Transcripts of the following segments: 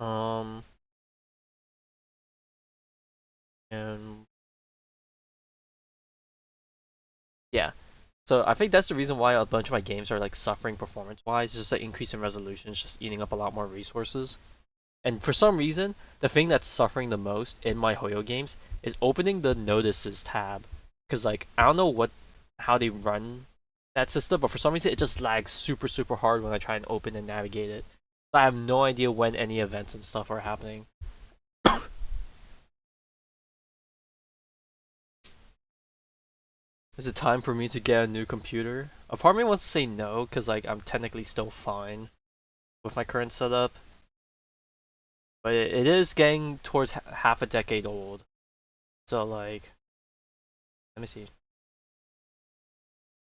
Um, and yeah. So I think that's the reason why a bunch of my games are like suffering performance-wise. Just the increase in resolution is just eating up a lot more resources. And for some reason, the thing that's suffering the most in my Hoyo games is opening the notices tab. Cause like I don't know how they run that system, but for some reason it just lags super hard when I try and open and navigate it. I have no idea when any events and stuff are happening. Is it time for me to get a new computer? A part of me wants to say no, cause like I'm technically still fine with my current setup, but it is getting towards half a decade old. So like, let me see.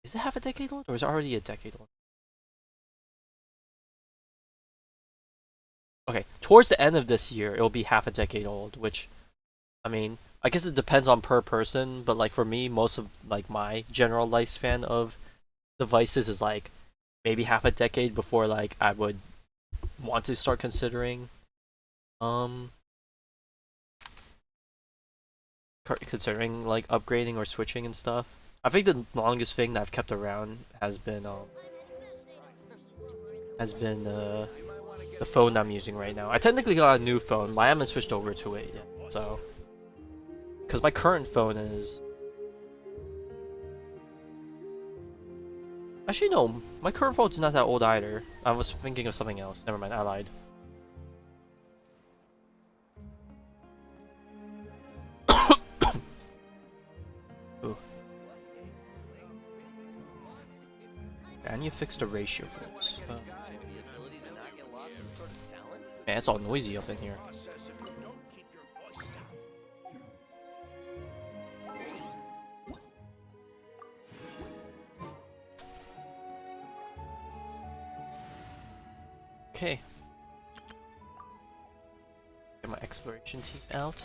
Is it half a decade old or is it already a decade old? Okay, towards the end of this year, it'll be half a decade old, which, I mean, I guess it depends on per person, but like for me, most of like my general lifespan of devices is like maybe half a decade before like I would want to start considering um like upgrading or switching and stuff. I think the longest thing that I've kept around has been the phone I'm using right now. I technically got a new phone, but I haven't switched over to it yet. So, because my current phone is actually no, my current phone's not that old either. I was thinking of something else. Never mind, I lied. Ooh. I need to fix the ratio for this. Man, it's all noisy up in here. Okay. Get my exploration team out.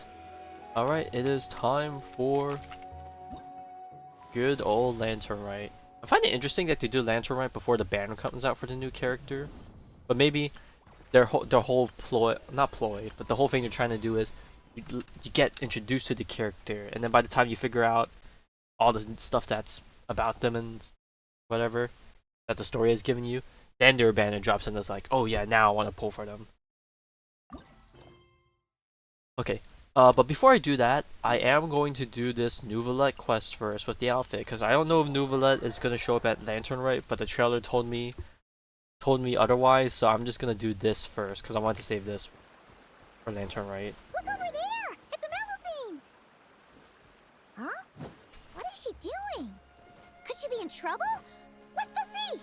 Alright, it is time for good old Lantern Rite. I find it interesting that they do Lantern Rite before the banner comes out for the new character. But maybe their whole ploy, not ploy, but the whole thing they're trying to do is you get introduced to the character, and then by the time you figure out all the stuff that's about them and whatever that the story has given you, then their banner drops and it's like, oh yeah, now I want to pull for them. Okay, but before I do that, I am going to do this Neuvilette quest first with the outfit, because I don't know if Neuvilette is going to show up at Lantern Rite, but the trailer told me otherwise, so I'm just going to do this first, because I want to save this for Lantern Rite. Look over there! It's a melusine! Huh? What is she doing? Could she be in trouble? Let's go see!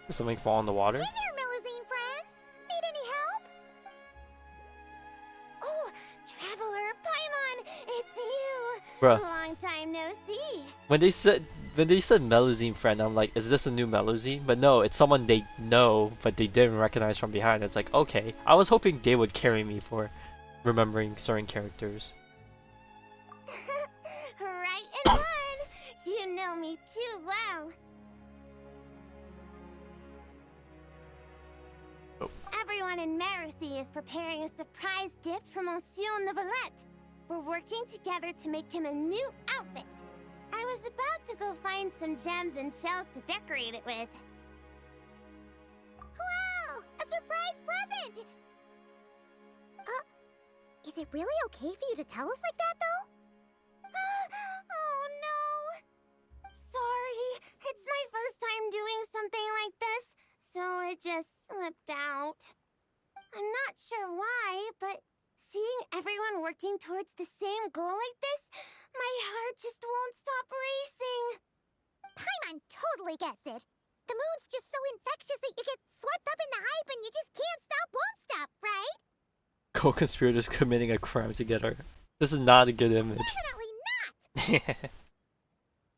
Did something fall in the water? Hey there, melusine friend! Need any help? Oh, Traveler, Paimon! It's you! Bruh. Long time no see. When they said Melusine friend, I'm like, is this a new Melusine? But no, it's someone they know, but they didn't recognize from behind. It's like, okay. I was hoping they would carry me for remembering certain characters. Right in one! You know me too well. Oh. Everyone in Marcy is preparing a surprise gift for Monsieur Neuvilette. We're working together to make him a new outfit. I was about to go find some gems and shells to decorate it with. Wow! A surprise present! Is it really okay for you to tell us like that, though? Oh no! Sorry, it's my first time doing something like this, so it just slipped out. I'm not sure why, but seeing everyone working towards the same goal like this, my heart just won't stop racing. Paimon totally gets it. The mood's just so infectious that you get swept up in the hype and you just can't stop, won't stop, right? Co-conspirators committing a crime together. This is not a good image. Definitely not!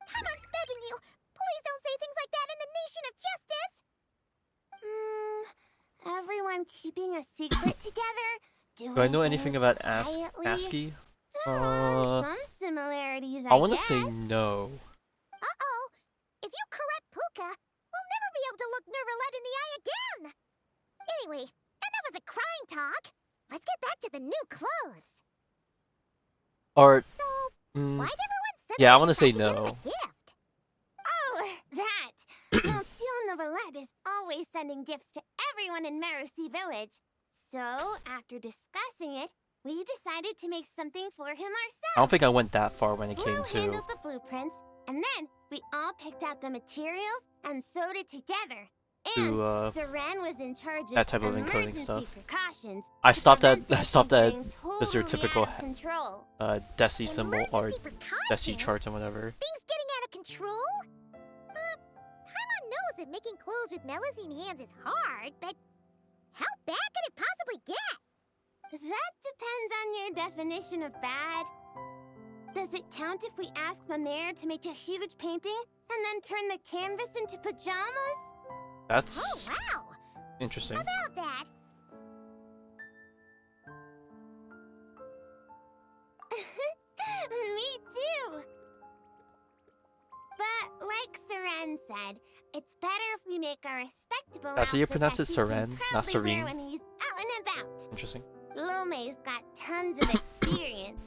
Paimon's begging you. Please don't say things like that in the nation of justice! Everyone keeping a secret together? Do I know anything about quietly? ASCII? There are some similarities, I want to guess. say no. Uh-oh. Anyway, enough of the crying talk. Let's get back to the new clothes. Or, So, why'd everyone suddenly yeah, I want to say decide to give him no. a gift? Oh, that! Monsieur Neuvilette is always sending gifts to everyone in Melusines Village. So, after discussing it, we decided to make something for him ourselves. I don't think I went that far when it came Blue to handled the blueprints, and then we all picked out the materials and sewed it together. And Saran was in charge of that type of encoding emergency stuff. precautions. I to stopped at prevent things from getting just your totally typical out of control. Desi symbol or Emergency Desi precautions? charts and whatever. Things getting out of control? Paimon knows that making clothes with melusine hands is hard, but how bad could it possibly get? That depends on your definition of bad. Does it count if we ask my mayor to make a huge painting and then turn the canvas into pajamas? That's Oh, wow! interesting. How about that? Me too! But like Saran said, it's better if we make a respectable That's how you outfit pronounce it, that he can Saran, not proudly wear Serene. when he's out and about. Interesting. Lome's got tons of experience,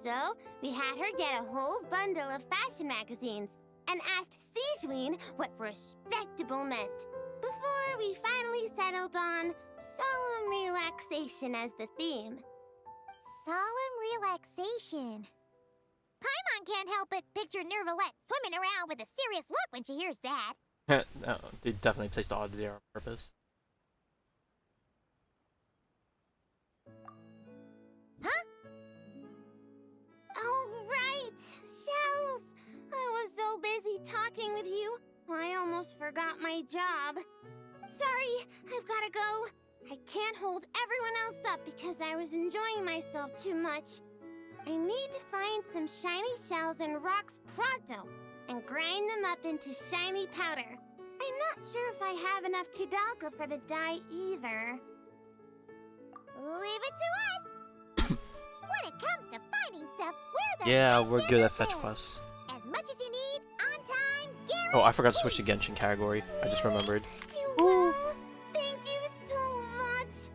so we had her get a whole bundle of fashion magazines and asked Sijuin what respectable meant, before we finally settled on solemn relaxation as the theme. Solemn relaxation. Paimon can't help but picture Neuvilette swimming around with a serious look when she hears that. No, they definitely placed the oddity there on purpose. Huh? Oh, right! Shells! I was so busy talking with you, I almost forgot my job. Sorry, I've gotta go. I can't hold everyone else up because I was enjoying myself too much. I need to find some shiny shells and rocks pronto and grind them up into shiny powder. I'm not sure if I have enough Tudalka for the dye either. Leave it to us! When it comes to finding stuff, we're the Yeah, best we're in good the at fetch biz. quests. As much as you need, on time, guaranteed. Oh, I forgot to switch to Genshin category. I just remembered. You will? Thank you so much.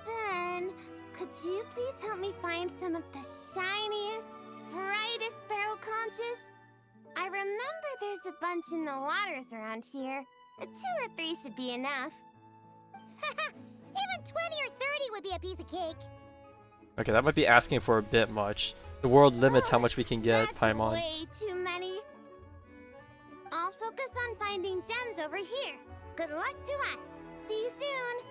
Then, could you please help me find some of the shiniest, brightest barrel conches? I remember there's a bunch in the waters around here. 2 or 3 should be enough. Even 20 or 30 would be a piece of cake. Okay, that might be asking for a bit much. The world limits how much we can get, That's Paimon. way too many. I'll focus on finding gems over here. Good luck to us. See you soon.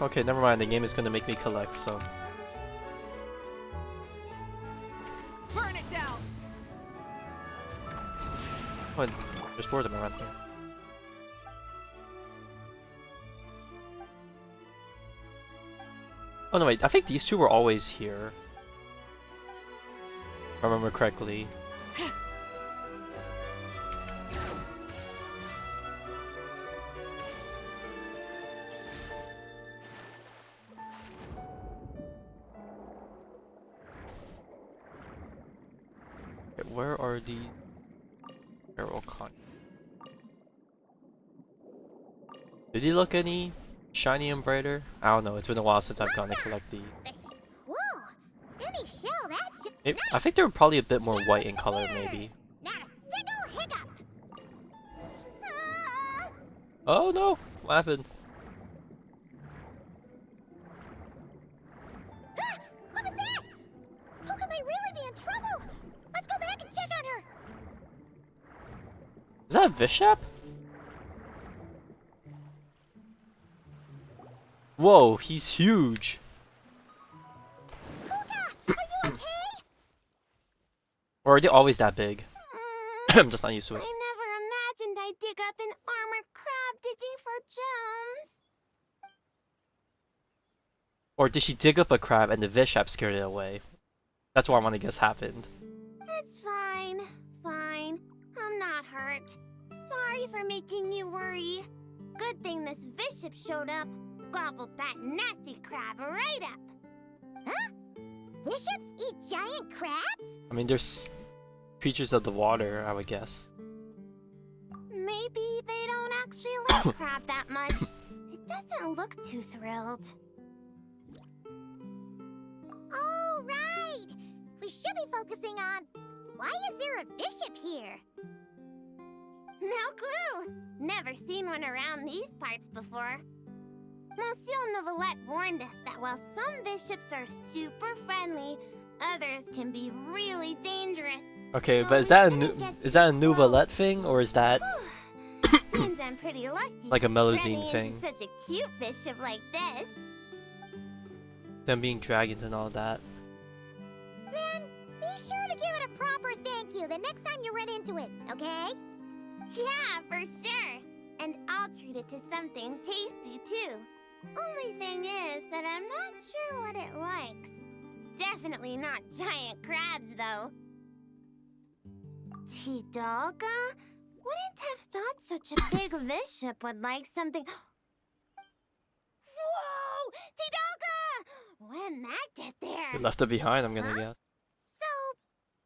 Okay, never mind. The game is gonna make me collect some. Burn it down. Oh, there's 4 of them around here. Oh no, wait. I think these 2 were always here. If I remember correctly. Okay, where are the barrel con? Did he look any shiny and brighter? I don't know. It's been a while since I've gone to collect the. Whoa! Any shell that should. Maybe, I think they're probably a bit more white in color, maybe. Not a single hiccup. Ah! Oh no! What happened? Ah! What was that? How could I really be in trouble? Let's go back and check on her. Is that a Bishop? Whoa, he's huge. Puka, are you okay? Or are they always that big? I'm just not used to I it. never imagined I'd dig up an armored crab digging for gems. Or did she dig up a crab and the Bishop scared it away? That's what I want to guess happened. It's fine. Fine. I'm not hurt. Sorry for making you worry. Good thing this bishop showed up. Gobbled that nasty crab right up. Huh? Bishops eat giant crabs? I mean, there's creatures of the water, I would guess. Maybe they don't actually like crab that much. It doesn't look too thrilled. Oh, right! We should be focusing on why is there a bishop here? No clue! Never seen one around these parts before. Monsieur Neuvilette warned us that while some bishops are super friendly, others can be really dangerous. Okay, So but we is that shouldn't get is that a too Neuvilette close. thing, or is that Seems I'm pretty lucky. like a running melusine into thing? such a cute bishop like this. Them being dragons and all that. Then be sure to give it a proper thank you the next time you run into it, okay? Yeah, for sure. And I'll treat it to something tasty too. Only thing is that I'm not sure what it likes. Definitely not giant crabs though. Tidalga? Wouldn't have thought such a big bishop would like something. Whoa! Tidalga! When'd that get there? They left it behind, I'm gonna Huh? guess. So,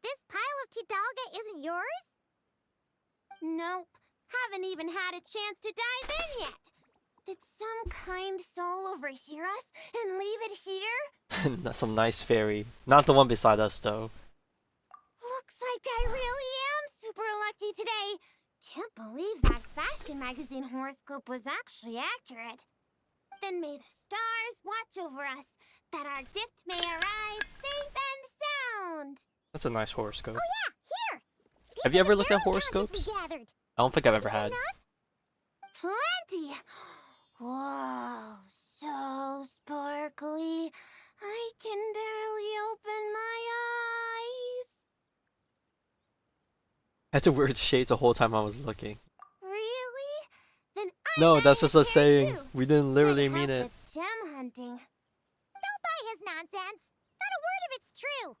this pile of Tidalga isn't yours? Nope. Haven't even had a chance to dive in yet. Did some kind soul overhear us and leave it here? That's some nice fairy. Not the one beside us, though. Looks like I really am super lucky today. Can't believe that fashion magazine horoscope was actually accurate. Then may the stars watch over us, that our gift may arrive safe and sound. That's a nice horoscope. Oh yeah, here! These Have you are ever the looked at barrel couches horoscopes? we gathered. I don't think I've ever Is that had. enough? Plenty! Whoa, so sparkly. I can barely open my eyes. I had to wear the shades the whole time I was looking. Really? Then I No, bet that's I just a can saying. too. We didn't literally Should mean help it. with gem hunting. Don't buy his nonsense. Not a word of it's true.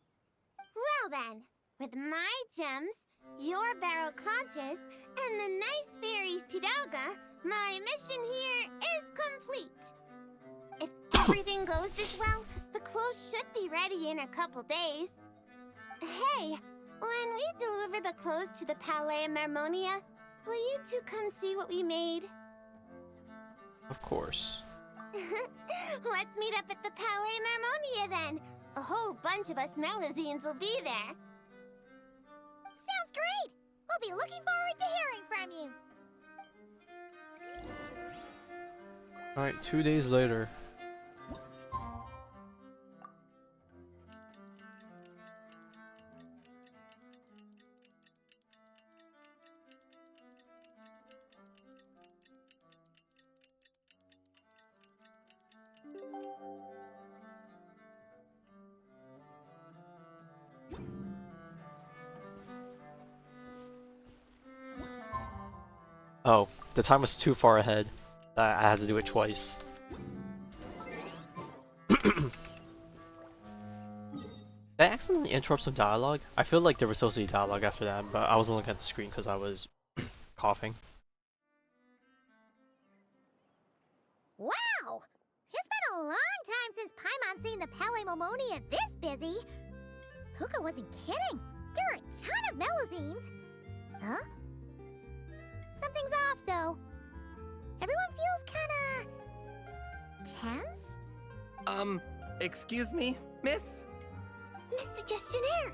Well then, with my gems, your barrel conches, and the nice fairy's Tidalga, my mission here is complete. If everything goes this well, the clothes should be ready in a couple days. Hey, when we deliver the clothes to the Palais Marmonia, will you two come see what we made? Of course. Let's meet up at the Palais Marmonia then. A whole bunch of us melusines will be there. Sounds great! We'll be looking forward to hearing from you. Alright, 2 days later. Oh, the time was too far ahead. I had to do it twice. Did I accidentally interrupt some dialogue? I feel like there was supposed to be dialogue after that, but I wasn't looking at the screen because I was coughing. Wow! It's been a long time since Paimon's seen the Palais Marmonia this busy. Puka wasn't kidding. There are a ton of melusines. Huh? Something's off, though. Everyone feels kinda tense? Excuse me, miss? Mr. Gestionnaire,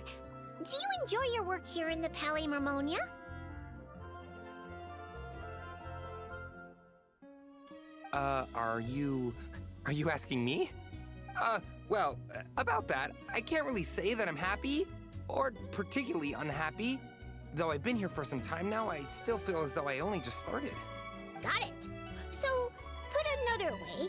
do you enjoy your work here in the Palais Marmonia? Are you asking me? Well, about that, I can't really say that I'm happy, or particularly unhappy. Though I've been here for some time now, I still feel as though I only just started. Got it. So, put another way,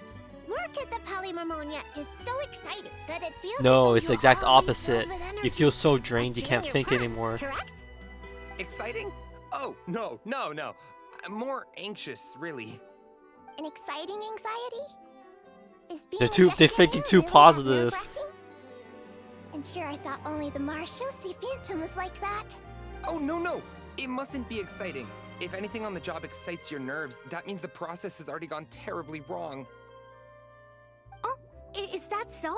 work at the Palais Marmonia is so exciting that it feels as No, though it's the you're exact always opposite. filled with You energy. feel so drained you Like can't doing think your part, anymore. Correct? Exciting? Oh, no. I'm more anxious, really. An exciting anxiety? Is being They're a thinking Gestionnaire too really that positive. nerve-wracking? And sure, I thought only the Marshalsea Phantom was like that. Oh, no. It mustn't be exciting. If anything on the job excites your nerves, that means the process has already gone terribly wrong. Oh, is that so?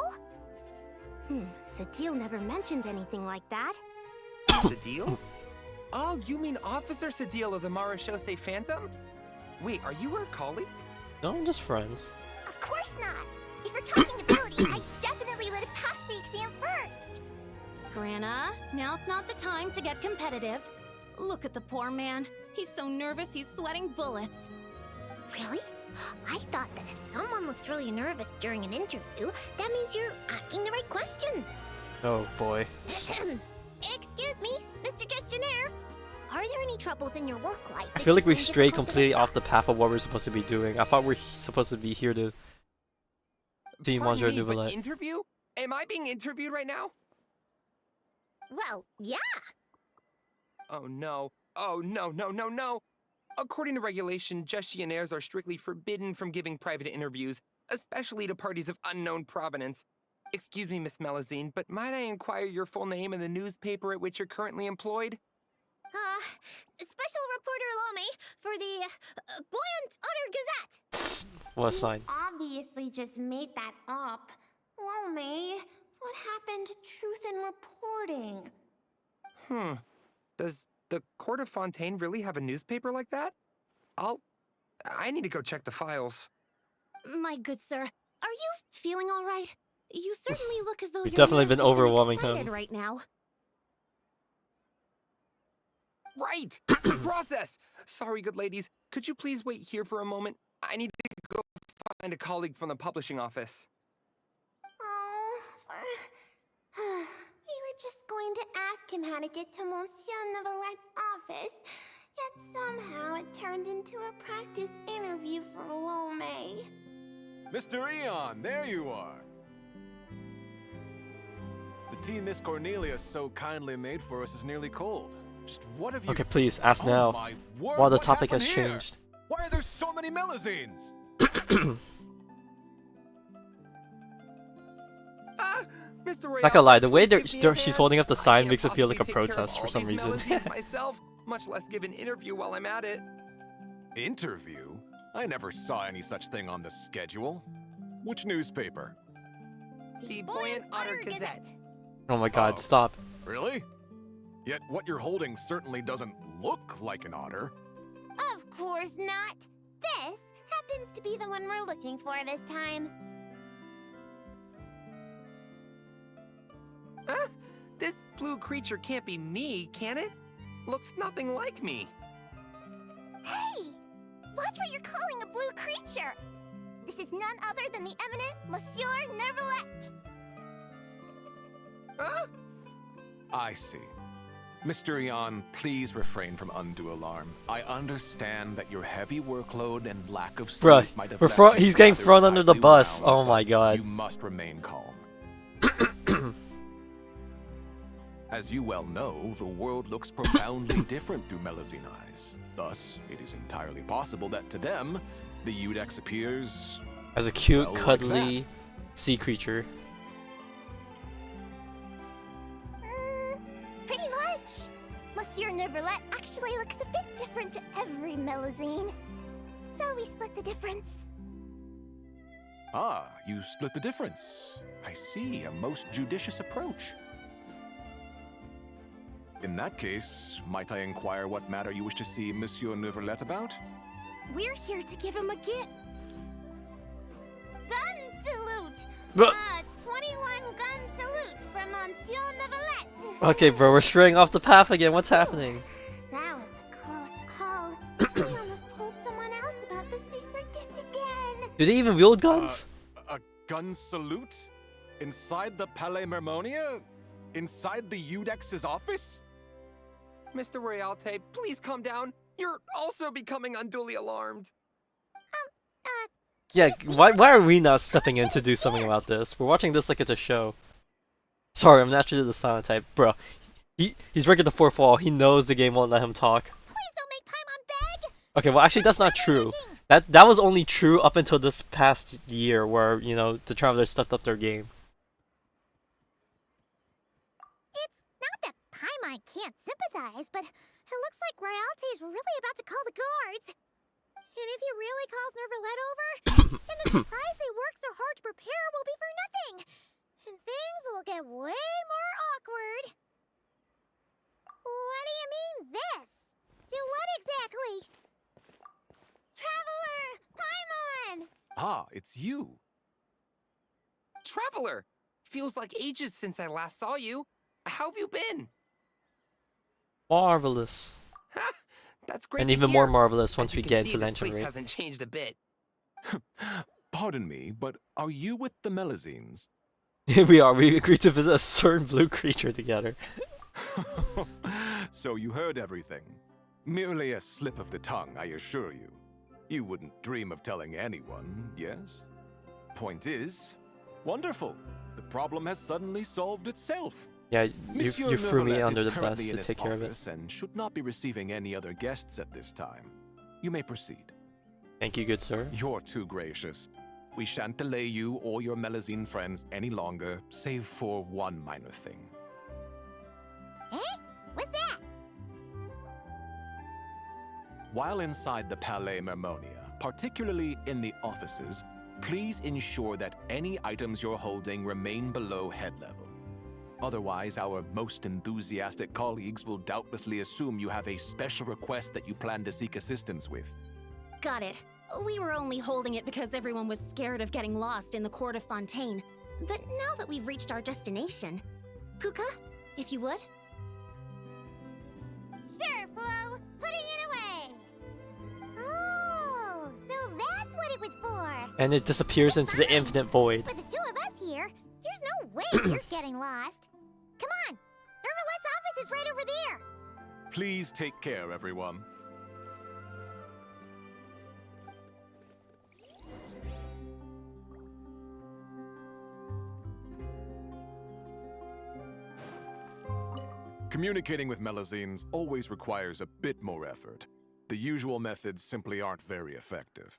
Sadil never mentioned anything like that. Sadil? Oh, you mean Officer Sadil of the Marechaussee Phantom? Wait, are you her colleague? No, I'm just friends. Of course not. If we're talking ability, I definitely would have passed the exam first. Grana, now's not the time to get competitive. Look at the poor man. He's so nervous he's sweating bullets. Really? I thought that if someone looks really nervous during an interview, that means you're asking the right questions. Oh boy. Excuse me, Mr. Gestionnaire. Are there any troubles in your work life? I feel like we strayed completely off the path of what we're supposed to be doing. I thought we're supposed to be here to be Monsieur Pardon me, but Neuvilette. interview? Am I being interviewed right now? Well, yeah. Oh no. Oh no, no, no, no. According to regulation, gestionnaires are strictly forbidden from giving private interviews, especially to parties of unknown provenance. Excuse me, Miss Melusine, but might I inquire your full name and the newspaper at which you're currently employed? Special Reporter Lome for the Buoyant Otter Gazette. What a sign. Obviously just made that up. Lome, what happened to truth in reporting? Does the Court of Fontaine really have a newspaper like that? I need to go check the files. My good sir, are you feeling all right? You certainly look as though We've you're definitely been nervous and overwhelming excited him. right now. Right! The process! Sorry, good ladies. Could you please wait here for a moment? I need to go find a colleague from the publishing office. Oh, we were just going to ask him how to get to Monsieur Neuvilette's office, yet somehow it turned into a practice interview for Lome. Mr. Eon, there you are. The tea Miss Cornelia so kindly made for us is nearly cold. Just what have you... Okay, please, ask Oh now. my word, While the what topic has happened here? changed. Why are there so many melusines? Mr. Royale, Not gonna lie, the way please give me a she's hand. holding up the I sign can't makes it feel like a possibly take care of protest for all some these reason. melusines myself, much less give an interview while I'm at it. Interview? I never saw any such thing on the schedule. Which newspaper? The Buoyant Otter Gazette. Oh my god, Oh. stop. Really? Yet what you're holding certainly doesn't look like an otter. Of course not. This happens to be the one we're looking for this time. Huh? This blue creature can't be me, can it? Looks nothing like me. Hey! Watch what you're calling a blue creature! This is none other than the eminent Monsieur Neuvilette! Huh? I see. Mr. Eon, please refrain from undue alarm. I understand that your heavy workload and lack of sleep Bruh, might have we're left you he's getting rather thrown under the tightly bus. wound, Oh my but god. You must remain calm. As you well know, the world looks profoundly different through melusine eyes. Thus, it is entirely possible that to them, the Udex appears... As a cute, well, like cuddly sea creature. Pretty much. Monsieur Neuvilette actually looks a bit different to every melusine. So we split the difference. Ah, you split the difference. I see, a most judicious approach. In that case, might I inquire what matter you wish to see Monsieur Neuvilette about? We're here to give him a gift. Gun salute! Bruh. 21 gun salute from Monsieur Neuvilette! Okay, bro, we're straying off the path again. What's happening? That was a close call. We almost told someone else about the secret gift again. Do they even wield guns? A gun salute? Inside the Palais Mermonia? Inside the Udex's office? Mr. Royalty, please calm down. You're also becoming unduly alarmed. Yeah, why are we not stepping in to do something about this? We're watching this like it's a show. Sorry, I'm naturally the silent type. Bro, he's breaking the fourth wall. He knows the game won't let him talk. Please don't make Paimon beg. Okay, well actually that's not true. That was only true up until this past year where, you know, the Travelers stepped up their game. It's not that Paimon can't sympathize, but it looks like Royalty's really about to call the guards. And if he really calls Neuvilette over, then the surprise they worked so hard to prepare will be for nothing. And things will get way more awkward. Ah, it's you. Traveler! Feels like ages since I last saw you. How have you been? Marvelous. Ha! That's great And to even hear. more marvelous As once you we can get see, into this Lantern place Rite. hasn't changed a bit. Pardon me, but are you with the melusines? We are. We agreed to visit a certain blue creature together. So you heard everything. Merely a slip of the tongue, I assure you. You wouldn't dream of telling anyone, yes? Point is, wonderful. The problem has suddenly solved itself. Yeah, Monsieur you threw me Neuvilette under is the bus currently to in his take care of it. office and should not be receiving any other guests at this time. You may proceed. Thank you, good sir. You're too gracious. We shan't delay you or your melusine friends any longer, save for one minor thing. Eh? What's that? While inside the Palais Mermonia, particularly in the offices, please ensure that any items you're holding remain below head level. Otherwise, our most enthusiastic colleagues will doubtlessly assume you have a special request that you plan to seek assistance with. Got it. We were only holding it because everyone was scared of getting lost in the court of Fontaine. But now that we've reached our destination, Kuka, if you would? Sure, Flo. Putting it away. Oh, so that's what it was for. And it disappears into the Fine. infinite void. For the two of us here, there's no way you're getting lost. Come on. Neuvilette's office is right over there. Please take care, everyone. Communicating with melusines always requires a bit more effort. The usual methods simply aren't very effective.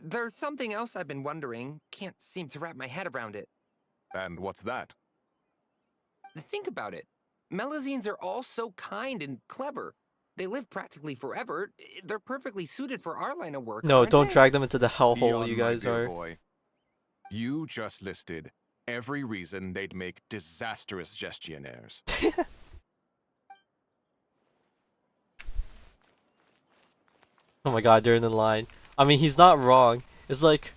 There's something else I've been wondering. Can't seem to wrap my head around it. And what's that? Think about it. Melusines are all so kind and clever. They live practically forever. They're perfectly suited for our line of work. No, aren't don't they? drag them into the hellhole Beyond, you my guys dear are. boy. You just listed every reason they'd make disastrous gestionnaires. Oh my god, they're in the line. I mean, he's not wrong. It's like,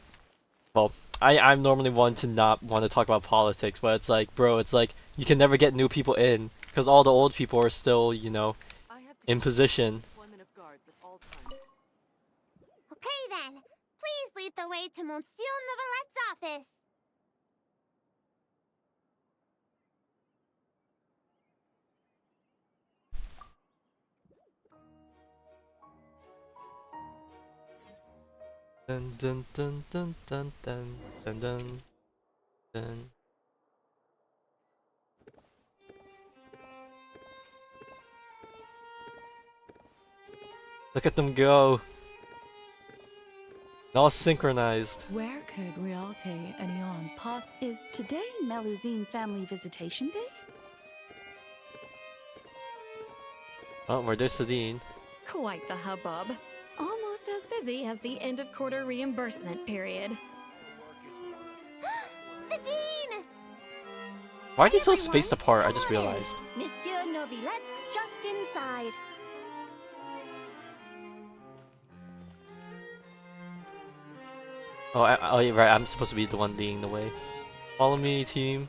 well, I'm normally one to not want to talk about politics, but it's like, bro, it's like, you can never get new people in, because all the old people are still, you know, in position. Okay then. Please lead the way to Monsieur Neuvilette's office. Dun dun dun dun dun dun dun dun dun. Look at them go. All synchronized. Where could Realte Enion pass? Is today Melusine family visitation day? Oh, where there's Sadine. Quite the hubbub. Almost as busy as the end of quarter reimbursement period. Sadine! Why are they so Everyone, spaced apart? I come just on in. realized. Monsieur Neuvilette's just inside. Oh, yeah, right, I'm supposed to be the one leading the way. Follow me, team.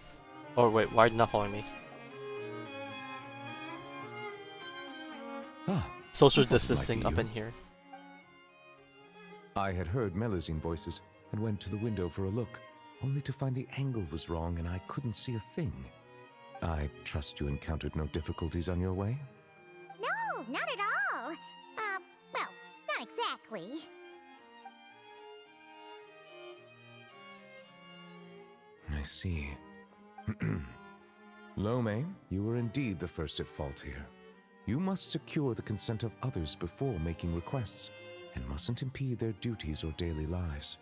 Oh, wait, why are you not following me? Ah, Social I thought it might distancing be up you. in here. I had heard melusine voices and went to the window for a look, only to find the angle was wrong and I couldn't see a thing. I trust you encountered no difficulties on your way? No, not at all. Well, not exactly. I see. Lome, you were indeed the first at fault here. You must secure the consent of others before making requests, and mustn't impede their duties or daily lives.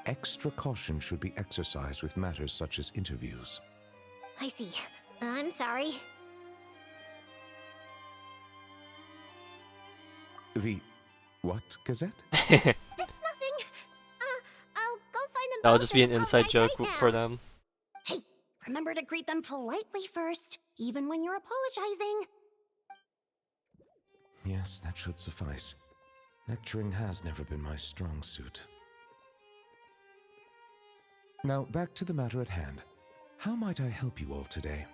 Extra caution should be exercised with matters such as interviews. I see. I'm sorry. The what, Gazette? It's nothing. I'll go find them. That'll both just be an and inside apologize joke right now. for them. Hey, remember to greet them politely first, even when you're apologizing. Yes, that should suffice. Lecturing has never been my strong suit. Now, back to the matter at hand. How might I help you all today?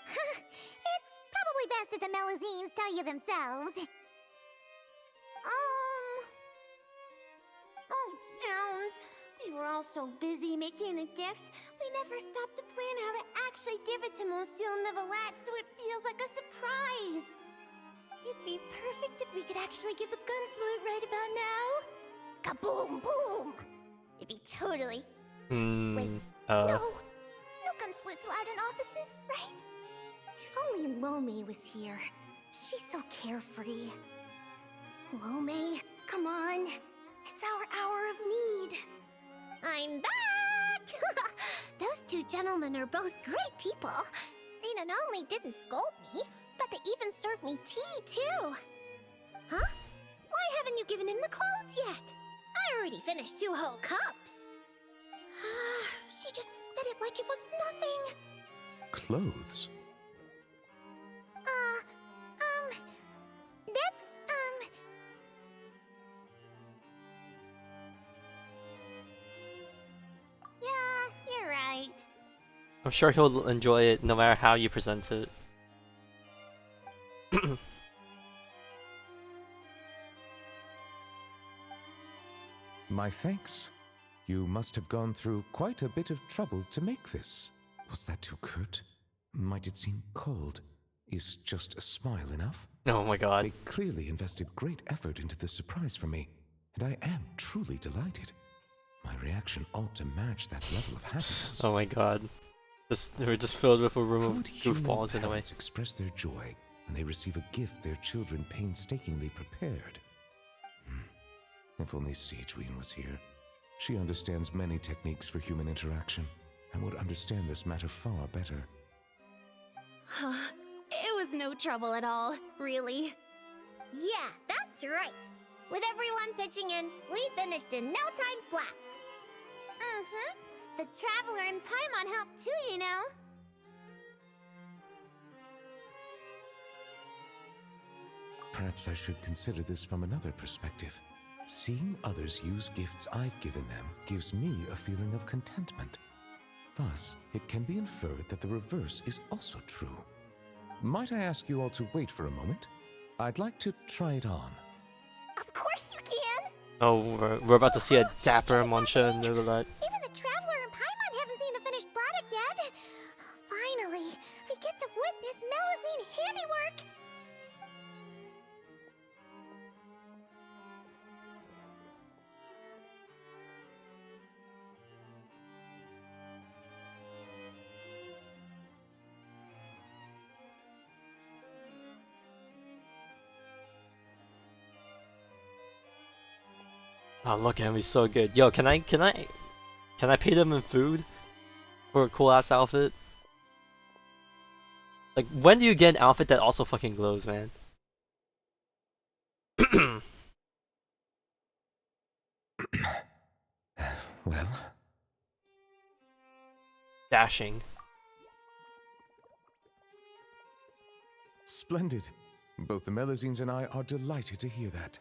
It's probably best if the melusines tell you themselves. Oh, zounds. We were all so busy making a gift, we never stopped to plan how to actually give it to Monsieur Neuvilette so it feels like a surprise. It'd be perfect if we could actually give a gun salute right about now. Kaboom, boom! It'd be totally... Wait, no gun salutes allowed in offices, right? If only Lome was here. She's so carefree. Lome, come on. It's our hour of need. I'm back! Those two gentlemen are both great people. They not only didn't scold me, but they even served me tea, too. Huh? Why haven't you given in the clothes yet? I already finished 2 whole cups. She just said it like it was nothing. Clothes? That's, Yeah, you're right. I'm sure he'll enjoy it no matter how you present it. My thanks. You must have gone through quite a bit of trouble to make this. Was that too curt? Might it seem cold? Is just a smile enough? Oh my god. They clearly invested great effort into this surprise for me, and I am truly delighted. My reaction ought to match that level of happiness. Oh my god. We're just filled with a room How of would human goofballs in a way. parents express their joy when they receive a gift their children painstakingly prepared? If only Siegeween was here. She understands many techniques for human interaction and would understand this matter far better. It was no trouble at all, really. Yeah, that's right. With everyone pitching in, we finished in no time flat. The Traveler and Paimon helped too, you know. Perhaps I should consider this from another perspective. Seeing others use gifts I've given them gives me a feeling of contentment. Thus, it can be inferred that the reverse is also true. Might I ask you all to wait for a moment? I'd like to try it on. Of course you can. Oh, we're about to see a dapper Monsha and Neuvilette. Even the Traveler and Paimon haven't seen the finished product yet. Finally, we get to witness melusine handiwork. Oh, look at him, he's so good. Yo, can I pay them in food for a cool ass outfit? Like, when do you get an outfit that also fucking glows, man? Well? Dashing. Splendid. Both the melusines and I are delighted to hear that.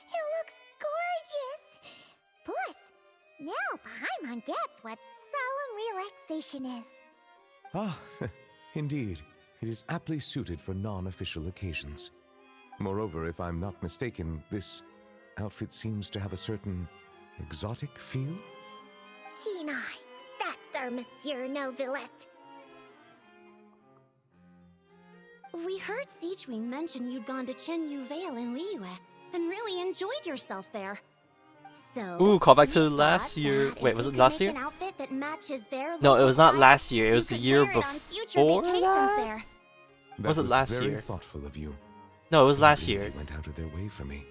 It looks gorgeous. Plus, now Paimon gets what solemn relaxation is. Ah, indeed. It is aptly suited for non-official occasions. Moreover, if I'm not mistaken, this outfit seems to have a certain exotic feel? Kenai, that's our Monsieur Neuvilette. We heard Siegeween mention you'd gone to Chenyu Vale in Liyue and really enjoyed yourself there. So, Ooh, call back to we last thought year. that Wait, if was we it could last make year? an outfit that matches their No, it local was not style, last year. It you was the could year wear it on future before vacations that? there. That Was it last very year? thoughtful of you. No, it was last They year. went out of their way for me.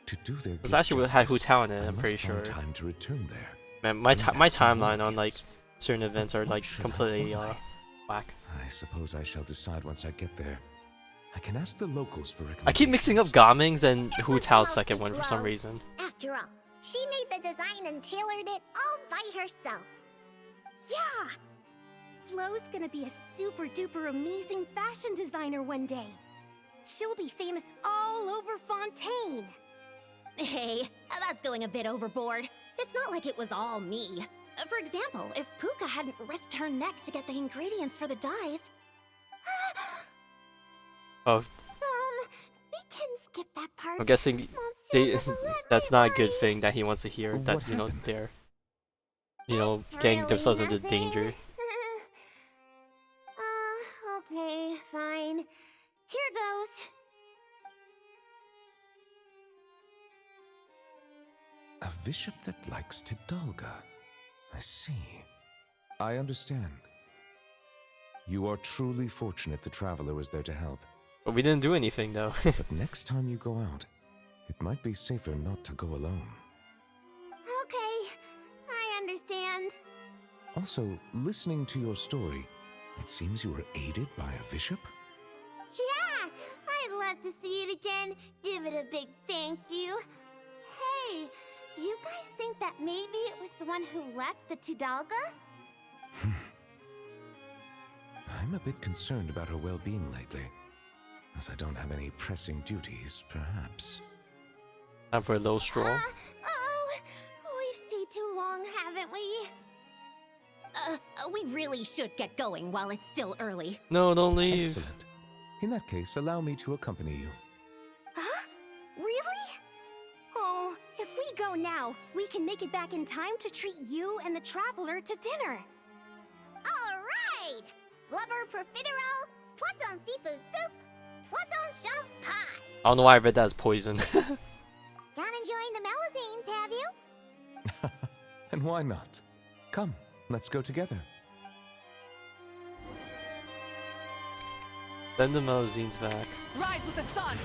To do their Because last year we had Hu Tao in it, I I'm must pretty find sure. time to return there. Man, my Bring my back some more timeline on like gifts. certain events are What like should I completely buy? whack. I suppose I shall decide once I get there. I can ask the locals for recommendations. I keep mixing up Gaming's and It Hu was Tao's mostly second one for some Glow. reason. After all, she made the design and tailored it all by herself. Yeah! Flo's gonna be a super duper amazing fashion designer one day. She'll be famous all over Fontaine. Hey, that's going a bit overboard. It's not like it was all me. For example, if Puka hadn't risked her neck to get the ingredients for the dyes... Oh, We can skip that part. I'm guessing Monsieur Neuvilette that's not a good might thing that he wants to hear. What That, you know, happened? they're, It's getting really themselves into nothing. danger. Okay, fine. Here goes. A bishop that likes Tidalga. I see. I understand. You are truly fortunate the traveler was there to help. But we didn't do anything though. But next time you go out, it might be safer not to go alone. Okay, I understand. Also, listening to your story, it seems you were aided by a bishop? Yeah, I'd love to see it again. Give it a big thank you. Hey, you guys think that maybe it was the one who left the Tidalga? I'm a bit concerned about her well-being lately. As I don't have any pressing duties, perhaps. Time for a little stroll. Oh, we've stayed too long, haven't we? we really should get going while it's still early. No, don't leave. Excellent. In that case, allow me to accompany you. Huh? Really? Oh, if we go now, we can make it back in time to treat you and the traveler to dinner. All right! Blubber profiterole, poisson seafood soup, poisson champ pie. I don't know why I read that as poison. Not enjoying the melusines, have you? And why not? Come, let's go together. Send the melusines back. Rise with the sun!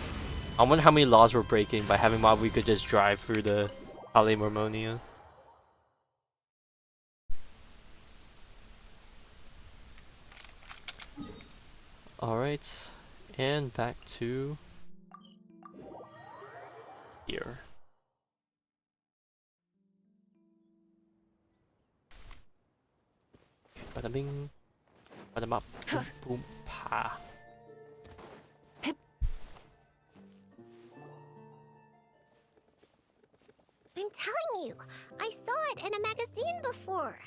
I wonder how many laws we're breaking by having mob we could just drive through the Palais Mormonia. Alright, and back to here. Okay, bada bing, bada bop, boom, boom, pa. I'm telling you, I saw it in a magazine before.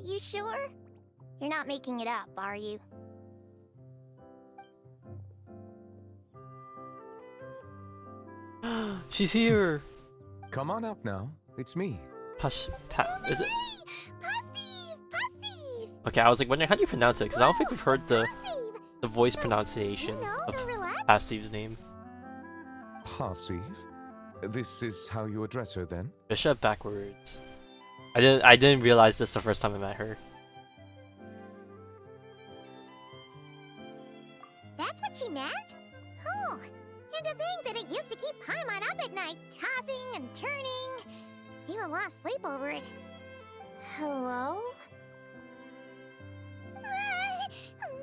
You sure? You're not making it up, are you? She's here! Come on out now. It's me. Is it? Passive! Okay, I was like wondering how do you pronounce it? Because I don't think we've heard the voice So, pronunciation you know of Neuvilette? Passive's name. Passive? This is how you address her then? Bishop backwards. I didn't realize this the first time I met her. That's what she meant? Oh, and to think that it used to keep Paimon up at night, tossing and turning. Even lost sleep over it. Hello?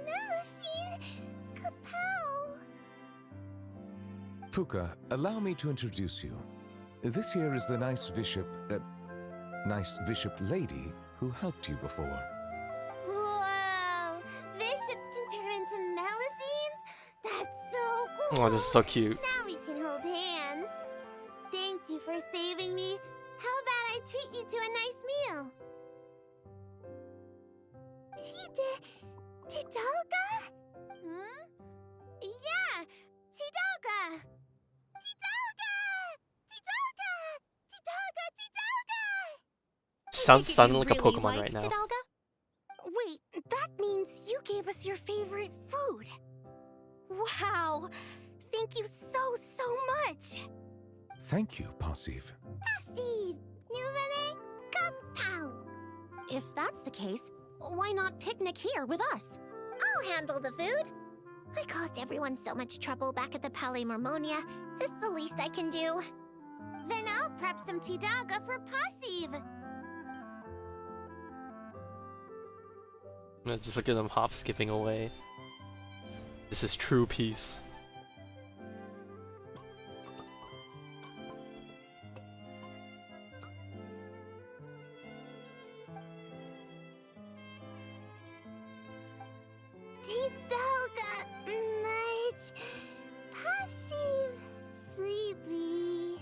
Melusine! Capel! Puka, allow me to introduce you. This here is the nice bishop lady who helped you before. Whoa! Bishops can turn into melusines? That's so cool! Oh, this is so cute. Now we can hold hands. Thank you for saving me. How about I treat you to a nice meal? Tidalga? Hmm? Yeah, Tidalga! Tidalga! Tidalga! Tidalga! Tidalga! Sounding like a Pokemon right now. Tidalga? Wait, that means you gave us your favorite food. Wow! Thank you so much! Thank you, Passive. Passive! Neuvilette! Kapow! If that's the case, why not picnic here with us? I'll handle the food. I caused everyone so much trouble back at the Palais Mormonia. It's the least I can do. Then I'll prep some Tidalga for Passive. Just look at them hop skipping away. This is true peace. Tidalga, much. Passive, sleepy.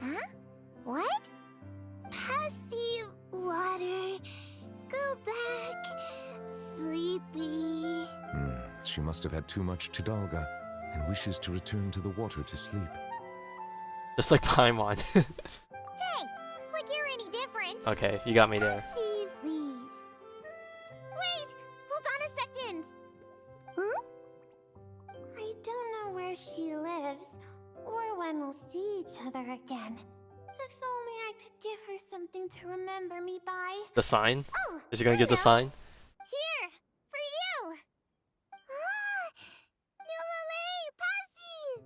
Huh? What? she must have had too much Tidalga and wishes to return to the water to sleep. Just like Paimon. Hey, like you're any different. Okay, you got me there. Passive leave. Wait, hold on a second. Huh? I don't know where she lives, or when we'll see each other again. If only I could give her something to remember me by. The sign? Oh, Is he gonna I give the know. sign? Here, for you. Ah, Neuvilette, passive.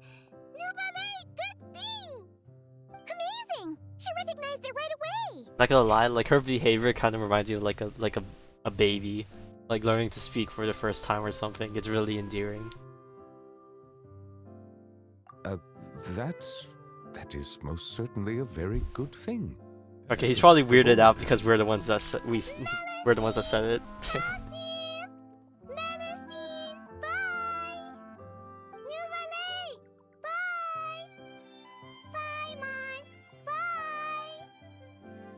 Neuvilette, good thing. Amazing. She recognized it right away. Not gonna lie, like her behavior kind of reminds you of like a baby, like learning to speak for the first time or something. It's really endearing. That is most certainly a very good thing. Okay, he's probably weirded out because we're the ones that we're the ones that said it. Passive. Melusines, bye. Neuvilette, bye. Paimon, bye.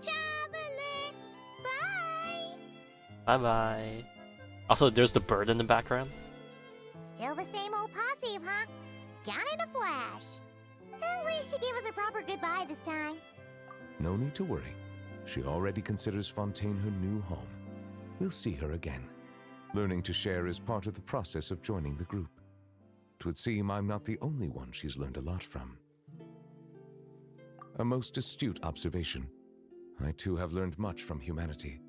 Traveler, bye. Bye bye. Also, there's the bird in the background. Still the same old passive, huh? Gone in a flash. At least she gave us a proper goodbye this time. No need to worry. She already considers Fontaine her new home. We'll see her again. Learning to share is part of the process of joining the group. It would seem I'm not the only one she's learned a lot from. A most astute observation. I too have learned much from humanity.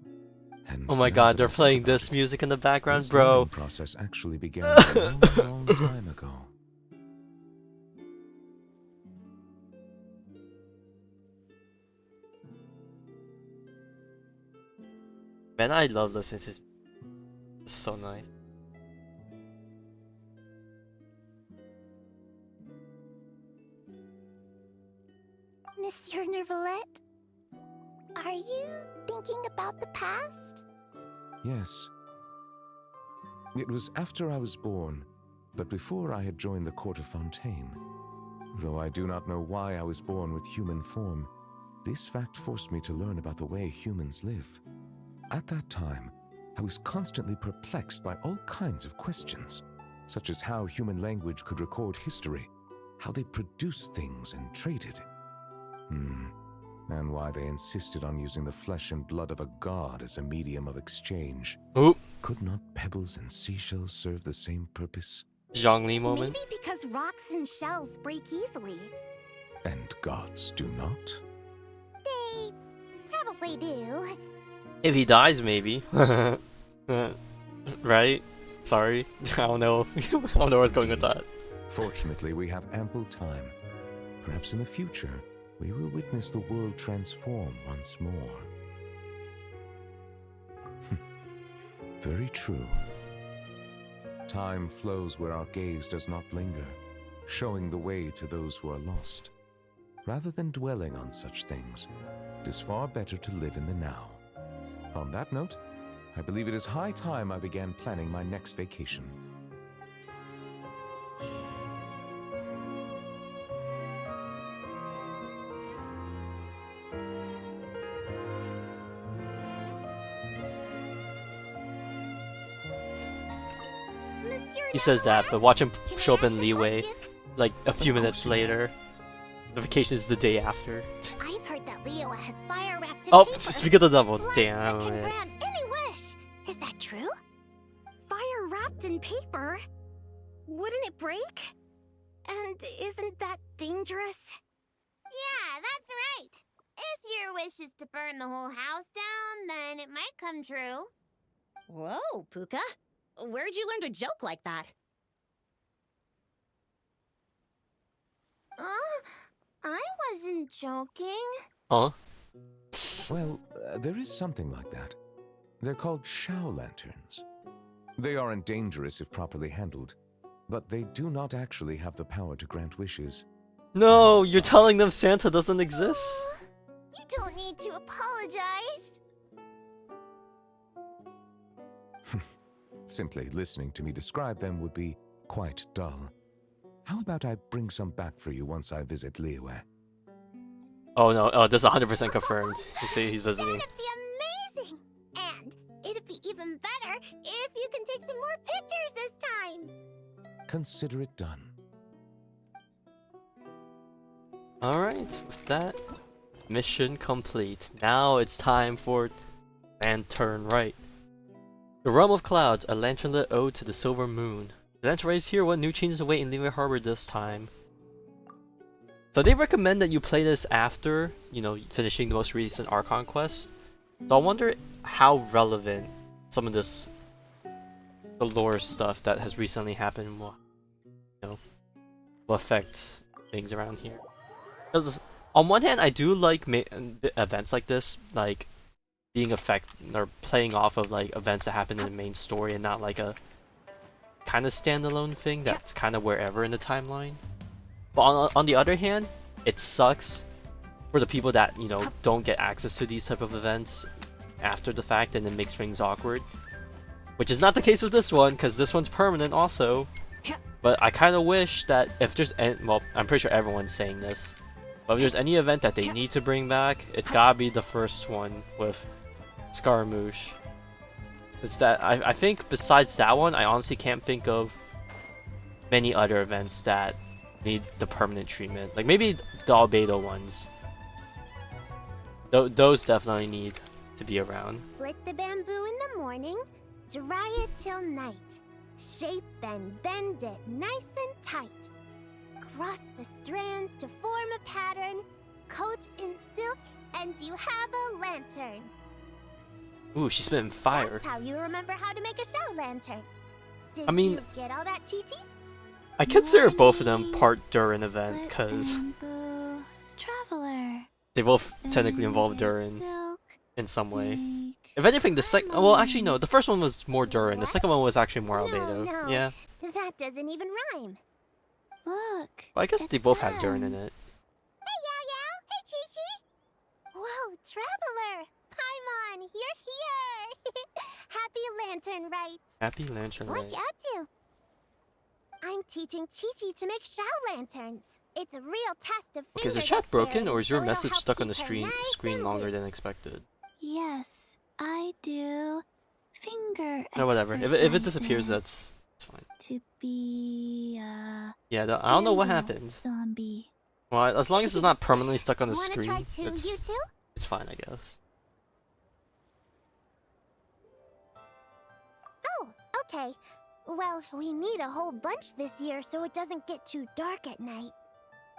And Oh my now god, that they're I think playing about this it, music in the background, this bro. learning process actually began a long time ago. Man, I love listening to. It's so nice. Monsieur Neuvilette, are you thinking about the past? Yes. It was after I was born, but before I had joined the court of Fontaine. Though I do not know why I was born with human form, this fact forced me to learn about the way humans live. At that time, I was constantly perplexed by all kinds of questions, such as how human language could record history, how they produced things and traded. And why they insisted on using the flesh and blood of a god as a medium of exchange. Oop, Could not pebbles and seashells serve the same purpose? Zhongli moment. Maybe because rocks and shells break easily. And gods do not? They probably do. If he dies, maybe. Right? Sorry, I don't know. I don't know where I was going with that. Fortunately, we have ample time. Perhaps in the future, we will witness the world transform once more. Very true. Time flows where our gaze does not linger, showing the way to those who are lost. Rather than dwelling on such things, it is far better to live in the now. On that note, I believe it is high time I began planning my next vacation. He says that, but watch him Can I show up in ask a Liyue question? like a few Of course minutes you may. later. The vacation is the day after. I've heard that Liyue has fire wrapped in Oh, paper. speak of the devil, Lights damn that can it. grant any wish. Is that true? Fire wrapped in paper? Wouldn't it break? And isn't that dangerous? Yeah, that's right. If your wish is to burn the whole house down, then it might come true. Whoa, Puka. Where'd you learn to joke like that? I wasn't joking. Huh? Well, there is something like that. They're called Shao lanterns. They aren't dangerous if properly handled, but they do not actually have the power to grant wishes. No, I'm you're sorry. telling them Santa doesn't exist. You don't need to apologize. Simply listening to me describe them would be quite dull. How about I bring some back for you once I visit Liyue? Oh no, oh, this is 100% confirmed. You see, he's visiting. That'd be amazing. And it'd be even even better if you can take some more pictures this time. Consider it done. Alright, with that, mission complete. Now it's time for Lantern Rite. The Realm of Clouds, a Lanternlit ode to the silver moon. The Lantern Rite is here. What new changes await in Liyue Harbor this time? So they recommend that you play this after, you know, finishing the most recent Archon quest. So I wonder how relevant some of this, the lore stuff that has recently happened will, you know, will affect things around here. Because on one hand, I do like events like this, like being or playing off of like events that happen in the main story and not like a kind of standalone thing that's kind of wherever in the timeline. But on the other hand, it sucks for the people that, you know, don't get access to these type of events after the fact, and it makes things awkward. Which is not the case with this one, because this one's permanent also. But I kind of wish that if there's well, I'm pretty sure everyone's saying this, but if there's any event that they need to bring back, it's gotta be the first one with Scaramouche. It's that I think besides that one, I honestly can't think of many other events that need the permanent treatment. Like maybe the Albedo ones. Those definitely need to be around. Split the bamboo in the morning, dry it till night. Shape and bend it nice and tight. Cross the strands to form a pattern, coat in silk, and you have a lantern. Ooh, she's spitting fire. That's how you remember how to make a show lantern. Did I mean, you get all that, Chi-Chi? I consider both of them part Durin event, because Traveler. they both technically involve Durin in some way. If anything, the second, well, actually no, the first one was more Durin. The second one was actually more Albedo. No, Yeah. that doesn't even rhyme. Look. Well, I guess they both have Durin in it. Hey, Yao! Hey, Chi-Chi! Whoa, Traveler! Paimon, you're here! Happy Lantern Rite! Happy Lantern What Rite. you up to? I'm teaching Chi-Chi to make show lanterns. It's a real test of Okay, is the finger chat broken, dexterity, or is your so it'll message help stuck on the keep her screen nice longer and than loose. expected? Yes, I do. Finger No, whatever. If it disappears, that's fine. to be Yeah, I don't know what nimble happened. zombie. Well, as long as it's not permanently stuck on the Wanna screen, try too, you two? it's fine, I guess. Oh, okay. Well, we need a whole bunch this year so it doesn't get too dark at night.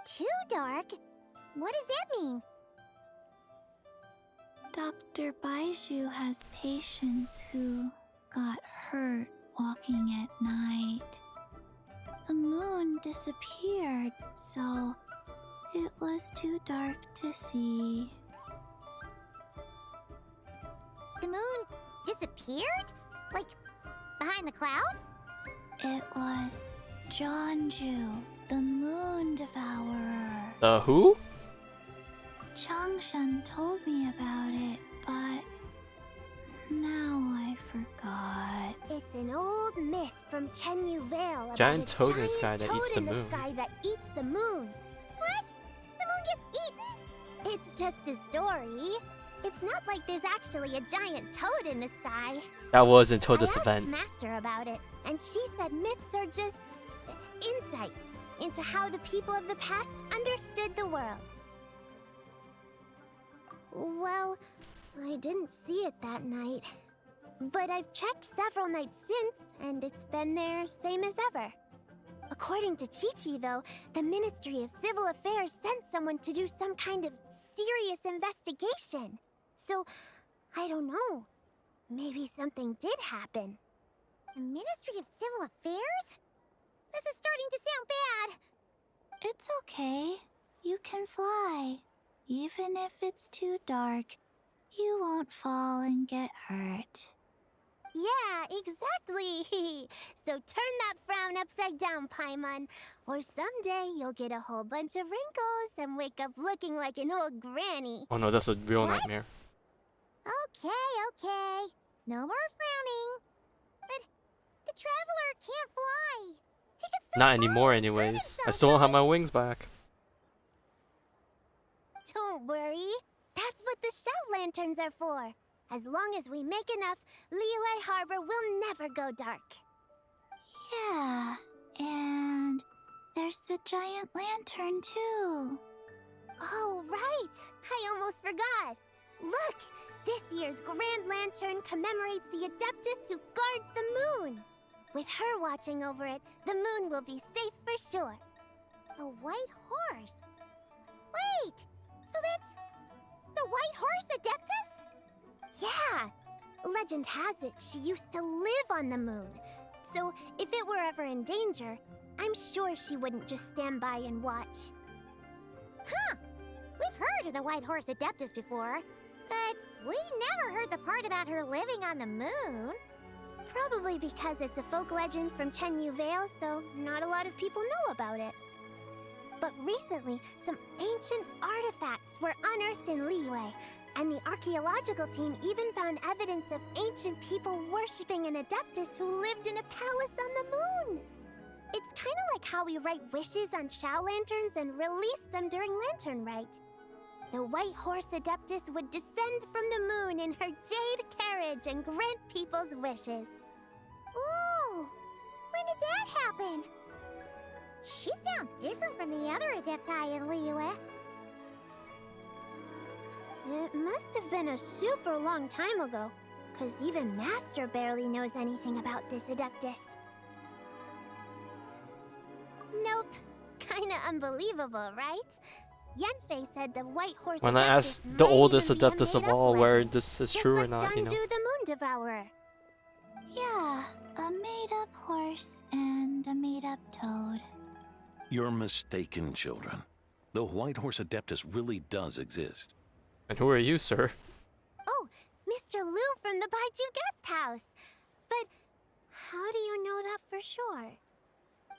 Too dark? What does that mean? Dr. Baiju has patients who got hurt walking at night. The moon disappeared, so it was too dark to see. The moon disappeared? Like, behind the clouds? It was Jonju, the moon devourer. The who? Changshan told me about it, but now I forgot. It's an old myth from Chenyu Vale about Giant a toad in the giant sky that toad eats the in moon. sky that eats the moon. What? The moon gets eaten? It's just a story. It's not like there's actually a giant toad in the sky. That was until this I asked event. Master about it, and she said myths are just insights into how the people of the past understood the world. Well, I didn't see it that night. But I've checked several nights since, and it's been there same as ever. According to Chi-Chi, though, the Ministry of Civil Affairs sent someone to do some kind of serious investigation. So, I don't know. Maybe something did happen. The Ministry of Civil Affairs? This is starting to sound bad. It's okay. You can fly. Even if it's too dark, you won't fall and get hurt. Yeah, exactly. So turn that frown upside down, Paimon. Or someday you'll get a whole bunch of wrinkles and wake up looking like an old granny. Oh no, that's a real What? nightmare. Okay. No more frowning. But the Traveler can't fly. He can still Not fall anymore and hurt anyways. I himself, still don't have my right? wings back. Don't worry. That's what the shout lanterns are for. As long as we make enough, Liyue Harbor will never go dark. Yeah, and there's the giant lantern too. Oh, right! I almost forgot! Look! This year's Grand Lantern commemorates the Adeptus who guards the moon! With her watching over it, the moon will be safe for sure. A white horse? Wait! So that's... the White Horse Adeptus? Yeah! Legend has it she used to live on the moon. So if it were ever in danger, I'm sure she wouldn't just stand by and watch. Huh! We've heard of the White Horse Adeptus before, but we never heard the part about her living on the moon. Probably because it's a folk legend from Chenyu Vale, so not a lot of people know about it. But recently, some ancient artifacts were unearthed in Liyue, and the archaeological team even found evidence of ancient people worshipping an Adeptus who lived in a palace on the moon. It's kind of like how we write wishes on Shao lanterns and release them during Lantern Rite. The White Horse Adeptus would descend from the moon in her jade carriage and grant people's wishes. Ooh! When did that happen? She sounds different from the other Adepti in Liyue. It must have been a super long time ago, because even Master barely knows anything about this Adeptus. Nope. Kinda unbelievable, right? Yenfei said the White Horse When I Adeptus asked the might oldest even be a Adeptus of made-up all where legend, this is just true or like not, you know. Danju the Moon Devourer. Yeah, a made-up horse and a made-up toad. You're mistaken, children. The White Horse Adeptus really does exist. And who are you, sir? Oh, Mr. Liu from the Baiju Guest House. But how do you know that for sure?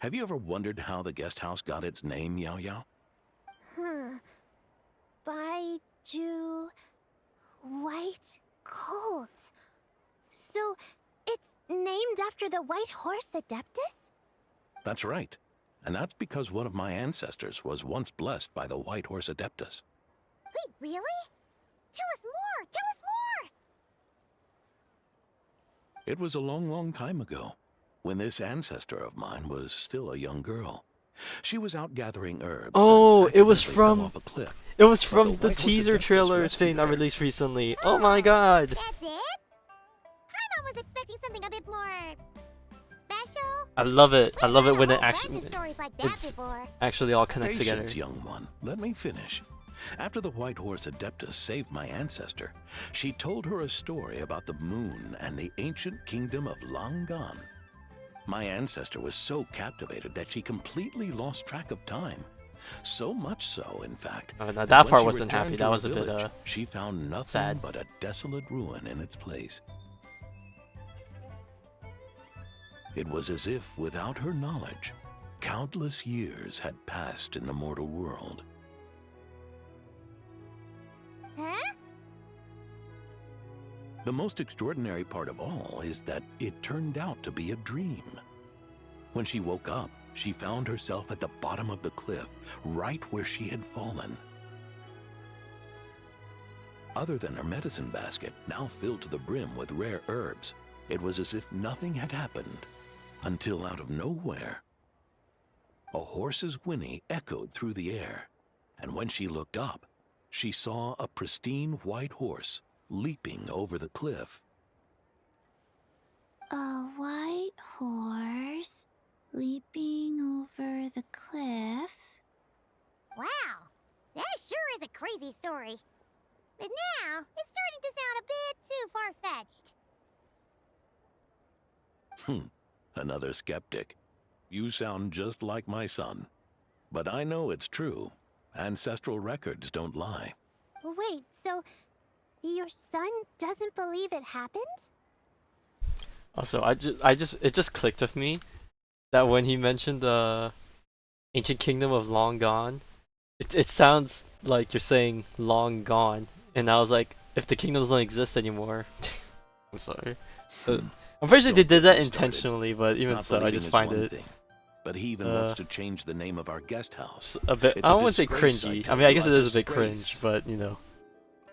Have you ever wondered how the guest house got its name, Yao Yao? Baiju... White Colt. So, it's named after the White Horse Adeptus? That's right. And that's because one of my ancestors was once blessed by the White Horse Adeptus. Wait, really? Tell us more! Tell us more! It was a long, long time ago, when this ancestor of mine was still a young girl. She was out gathering herbs. Oh, and it was accidentally fell from off a cliff. it was But from the the White Horse teaser Adeptus trailer rescued thing I her. released recently. Oh my god. That's it? Paimon was expecting something a bit more... special? I love it. I love it when We've it had a whole bunch actually of stories like that it's before. actually all connects together. Patience, young one. Let me finish. After the White Horse Adeptus saved my ancestor, she told her a story about the moon and the ancient kingdom of long gone. My ancestor was so captivated that she completely lost track of time. So much so, in fact, Oh, no, that that when part she wasn't returned happy. to That her was a bit village, she found nothing sad. but a desolate ruin in its place. It was as if, without her knowledge, countless years had passed in the mortal world. Huh? The most extraordinary part of all is that it turned out to be a dream. When she woke up, she found herself at the bottom of the cliff, right where she had fallen. Other than her medicine basket, now filled to the brim with rare herbs, it was as if nothing had happened, until out of nowhere, a horse's whinny echoed through the air, and when she looked up, she saw a pristine white horse leaping over the cliff. A white horse leaping over the cliff? Wow, that sure is a crazy story. But now, it's starting to sound a bit too far-fetched. Another skeptic. You sound just like my son. But I know it's true. Ancestral records don't lie. Wait, so your son doesn't believe it happened? Also, it just clicked with me that when he mentioned the ancient kingdom of long gone, it sounds like you're saying long gone, and I was like, if the kingdom doesn't exist anymore, I'm sorry. I'm pretty sure they Don't did get that me started. intentionally, but even Not so, I believing just is find one it thing, but he even wants to change the name of our guest house. a bit. It's I a don't want to say disgrace, cringy. I tell mean, I you, guess a it is a bit disgrace. cringe, but you know.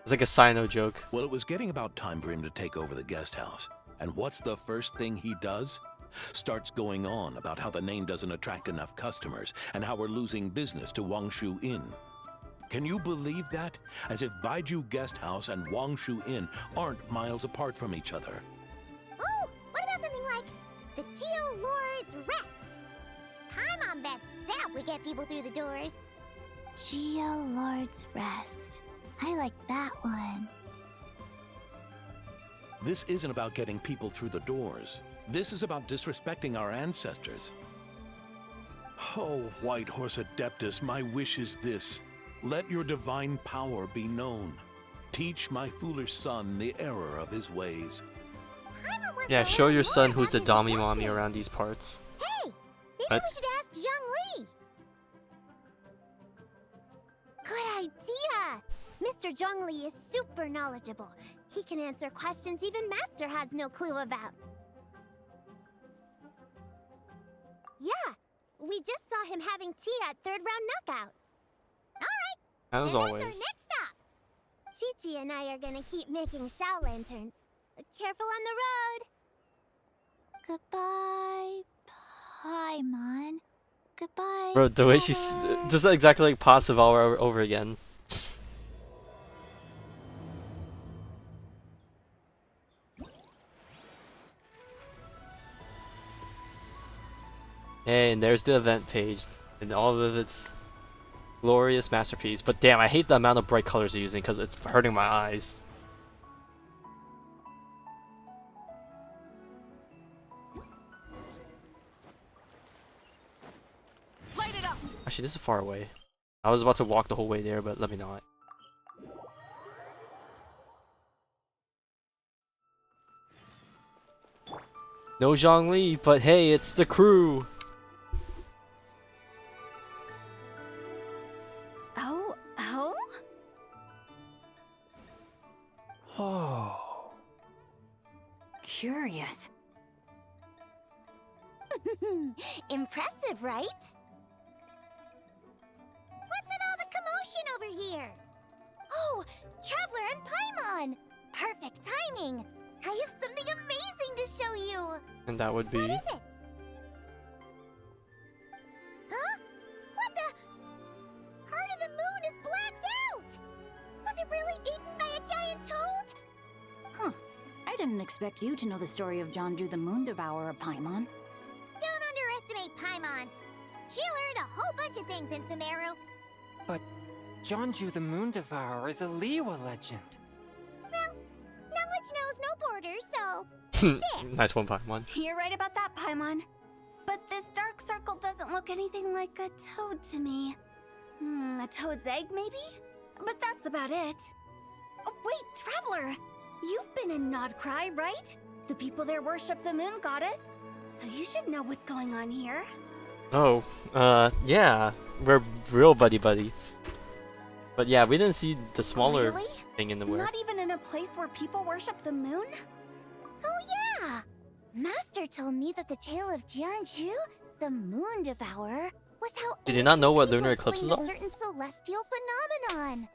It's like a Sino joke. Well, it was getting about time for him to take over the guest house. And what's the first thing he does? Starts going on about how the name doesn't attract enough customers and how we're losing business to Wangshu Inn. Can you believe that? As if Baiju Guest House and Wangshu Inn aren't miles apart from each other. Oh, what about something like the Geo Lord's Rest? Paimon bets that would get people through the doors. Geo Lord's Rest. I like that one. This isn't about getting people through the doors. This is about disrespecting our ancestors. Oh, White Horse Adeptus, my wish is this. Let your divine power be known. Teach my foolish son the error of his ways. Paimon wants Yeah, to show learn your more son about who's the his Dami Mommy adventures. around these parts. Hey, maybe What? we should ask Zhongli. Good idea! Mr. Zhongli is super knowledgeable. He can answer questions even Master has no clue about. Yeah, we just saw him having tea at third round knockout. Alright, As and always. that's our next stop. Chi-Chi and I are gonna keep making Shao lanterns. Careful on the road. Goodbye, Paimon. Goodbye. Bro, the way she's Traveler. just exactly like passive all over again. Hey, and there's the event page, and all of its glorious masterpiece. But damn, I hate the amount of bright colors they're using because it's hurting my eyes. Light it up! Actually, this is far away. I was about to walk the whole way there, but let me not. No Zhongli, but hey, it's the crew! Oh, oh? Oh. Curious. Impressive, right? What's with all the commotion over here? Oh, Traveler and Paimon! Perfect timing! I have something amazing to show you! And that would be... What is it? Huh? What the? Heart of the Moon is blacked out! Was it really eaten by a giant toad? Huh. I didn't expect you to know the story of Jonju the Moon Devourer, Paimon. Don't underestimate Paimon. She learned a whole bunch of things in Sumeru. But Jonju the Moon Devourer is a Liyue legend. Well, knowledge knows no borders, so... Nice one, Paimon. You're right about that, Paimon. But this dark circle doesn't look anything like a toad to me. A toad's egg, maybe? But that's about it. Oh, wait, Traveler! You've been in Nodcry, right? The people there worship the moon goddess. So you should know what's going on here. Oh, yeah. We're real buddy-buddy. But yeah, we didn't see the smaller Really? thing in the where. Not even in a place where people worship the moon? Oh yeah! Master told me that the tale of Jianzhu, the Moon Devourer, was how Did you not know what ancient lunar people eclipses explained are? a certain celestial phenomenon.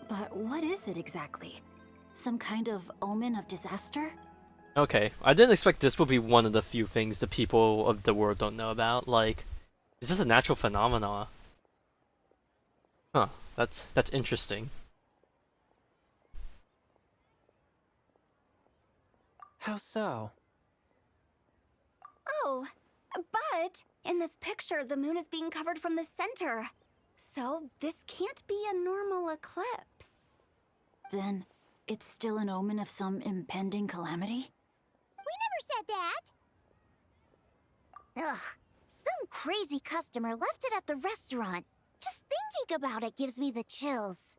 But what is it exactly? Some kind of omen of disaster? Okay, I didn't expect this would be one of the few things the people of the world don't know about. Like, is this a natural phenomena? Huh, that's interesting. How so? Oh, but in this picture, the moon is being covered from the center. So this can't be a normal eclipse. Then it's still an omen of some impending calamity? We never said that! Ugh, some crazy customer left it at the restaurant. Just thinking about it gives me the chills.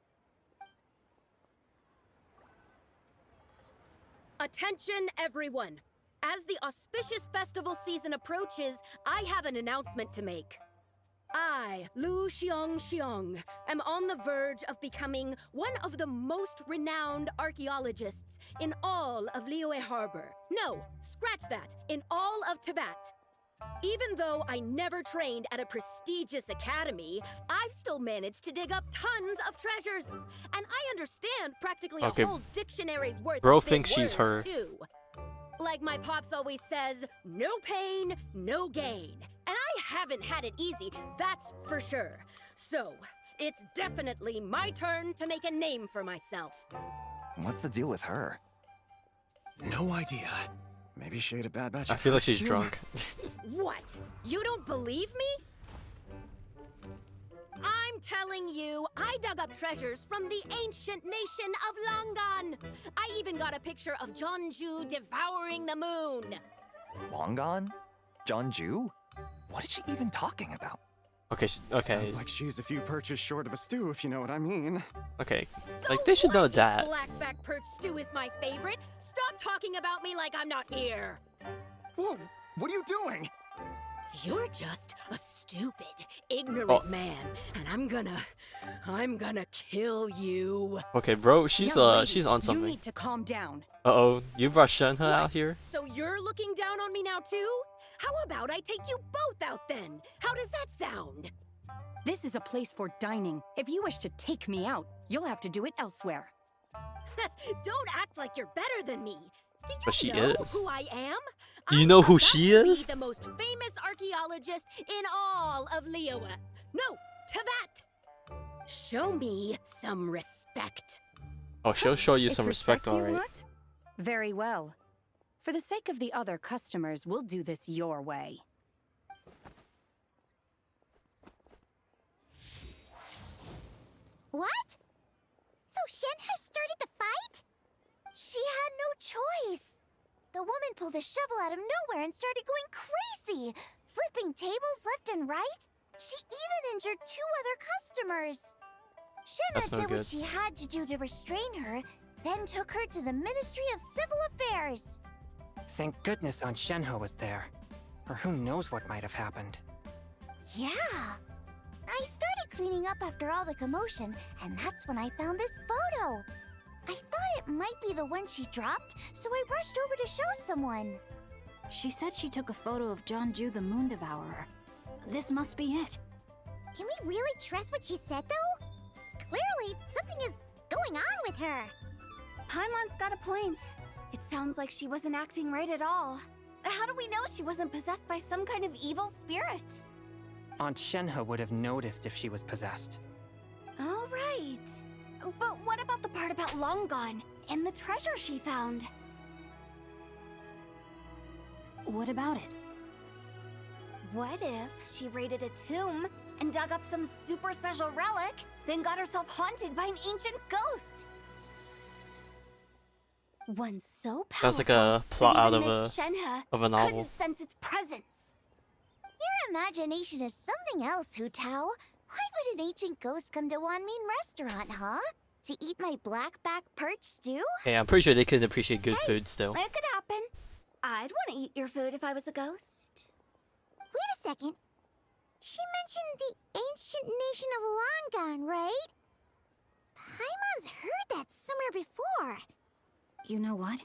Attention, everyone! As the auspicious festival season approaches, I have an announcement to make. I, Lu Xiong, am on the verge of becoming one of the most renowned archaeologists in all of Liyue Harbor. No, scratch that, in all of Tibet. Even though I never trained at a prestigious academy, I've still managed to dig up tons of treasures. And I understand practically Okay. a whole dictionary's worth Bro of big thinks she's her. words, too. Like my pops always says, no pain, no gain. And I haven't had it easy, that's for sure. So, it's definitely my turn to make a name for myself. What's the deal with her? No idea. Maybe she ate a bad batch I of feel like she's perfume? drunk. What? You don't believe me? I'm telling you, I dug up treasures from the ancient nation of Longan. I even got a picture of Jeonju devouring the moon. Long gone? Jeonju? What is she even talking about? Okay, okay, Sounds like she's a few perches short of a stew, if you know what I mean. okay. So Like, they should know what if that. Blackback perch stew is my favorite? Stop talking about me like I'm not here. Whoa, what are you doing? You're just a stupid, ignorant man, and I'm gonna kill you. Okay, bro, she's Young lady, she's on You something. need to calm down. Uh-oh, you brought Shenhe out here? So you're looking down on me now too? How about I take you both out then? How does that sound? This is a place for dining. If you wish to take me out, you'll have to do it elsewhere. Don't act like you're better than me. Do you But she know is. who I am? Do you know who I'm she about to is? be the most famous archaeologist in all of Liyue. No, Tevat. Show me some respect. Oh, she'll show you It's some respect, you alright. want? Very well. For the sake of the other customers, we'll do this your way. What? So Shenhe started the fight? She had no choice. The woman pulled a shovel out of nowhere and started going crazy, flipping tables left and right. She even injured 2 other customers. That's Shenhe no did good. what she had to do to restrain her, then took her to the Ministry of Civil Affairs. Thank goodness Aunt Shenhe was there. Or who knows what might have happened. Yeah. I started cleaning up after all the commotion, and that's when I found this photo. I thought it might be the one she dropped, so I rushed over to show someone. She said she took a photo of Jeonju the Moon Devourer. This must be it. Can we really trust what she said, though? Clearly, something is going on with her. Paimon's got a point. It sounds like she wasn't acting right at all. How do we know she wasn't possessed by some kind of evil spirit? Aunt Shenhe would have noticed if she was possessed. All right. But what about the part about Long Gone and the treasure she found? What about it? What if she raided a tomb and dug up some super special relic, then got herself haunted by an ancient ghost? One so powerful Sounds like a plot that out even of Miss Shenhe a novel. couldn't sense its presence. Your imagination is something else, Hu Tao. Why would an ancient ghost come to Wanmin restaurant, huh? To eat my blackback perch stew? Hey, I'm pretty sure they could appreciate good food still. It could happen. I'd want to eat your food if I was a ghost. Wait a second. She mentioned the ancient nation of Longan, right? Paimon's heard that somewhere before. You know what?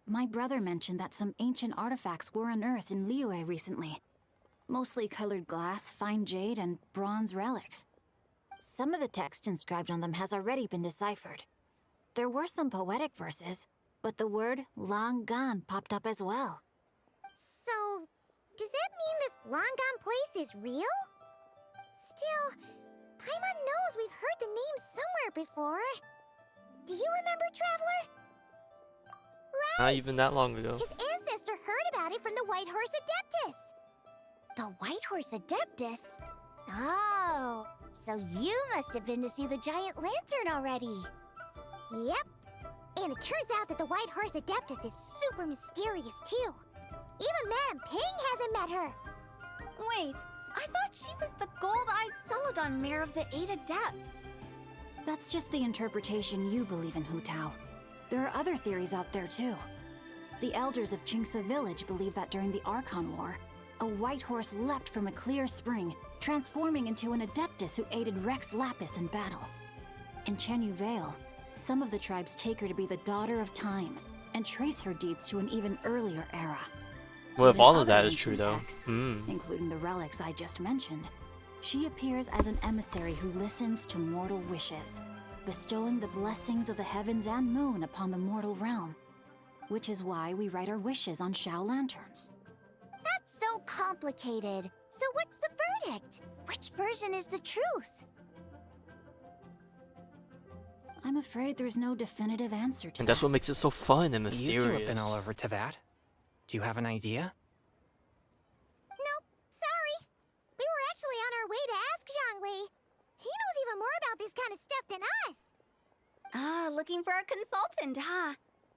My brother mentioned that some ancient artifacts were unearthed in Liyue recently. Mostly colored glass, fine jade, and bronze relics. Some of the text inscribed on them has already been deciphered. There were some poetic verses, but the word Longan popped up as well. So, does that mean this Longan place is real? Still, Paimon knows we've heard the name somewhere before. Do you remember, Traveler? Not even that long ago. His ancestor heard about it from the White Horse Adeptus. The White Horse Adeptus? Oh, so you must have been to see the giant lantern already. Yep. And it turns out that the White Horse Adeptus is super mysterious, too. Even Madame Ping hasn't met her. Wait, I thought she was the gold-eyed Celadon mare of the 8 Adepts. That's just the interpretation you believe in, Hu Tao. There are other theories out there too. The elders of Qingce village believe that during the Archon War, a white horse leapt from a clear spring, transforming into an Adeptus who aided Rex Lapis in battle. In Chenyu Vale, some of the tribes take her to be the daughter of time, and trace her deeds to an even earlier era. Well, But if in all of other that is true, ancient though. texts, including the relics I just mentioned, she appears as an emissary who listens to mortal wishes, bestowing the blessings of the heavens and moon upon the mortal realm. Which is why we write our wishes on Shao lanterns. That's so complicated. So what's the verdict? Which version is the truth? I'm afraid there's no definitive answer to And that's that. what makes it so fun and You mysterious. two have been all over Teyvat. Do you have an idea? Nope, sorry. We were actually on our way to ask Zhongli. He knows even more about this kind of stuff than us. Ah, looking for a consultant, huh?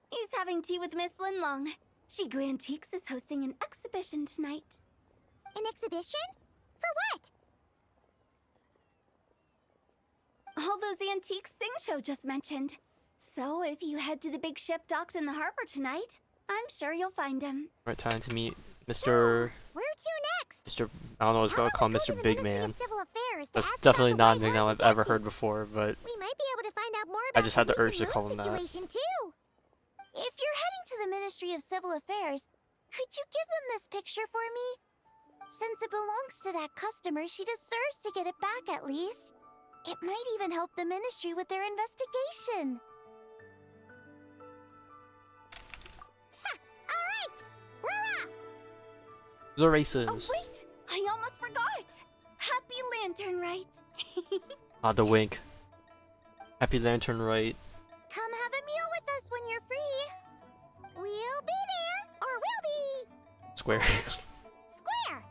He's having tea with Miss Linlong. Shigu Antiques is hosting an exhibition tonight. An exhibition? For what? All those antiques Sing just mentioned. So if you head to the big ship docked in the harbor tonight, I'm sure you'll find him. Right, time to meet Mr. Where to next? Mr. I don't know what's gonna call him Mr. Big Man. Civil Affairs to That's ask definitely about not the a White nickname Horse I've ever Adeptus. heard before, but We might be able to find out more I about just had the urge to recent call moon him that. situation too. If you're heading to the Ministry of Civil Affairs, could you give them this picture for me? Since it belongs to that customer, she deserves to get it back at least. It might even help the Ministry with their investigation. Alright, we're off! The races. Oh wait, I almost forgot. Happy Lantern Rite. Ah, the wink. Happy Lantern Rite. Come have a meal with us when you're free. We'll be there, or we'll be Square. square.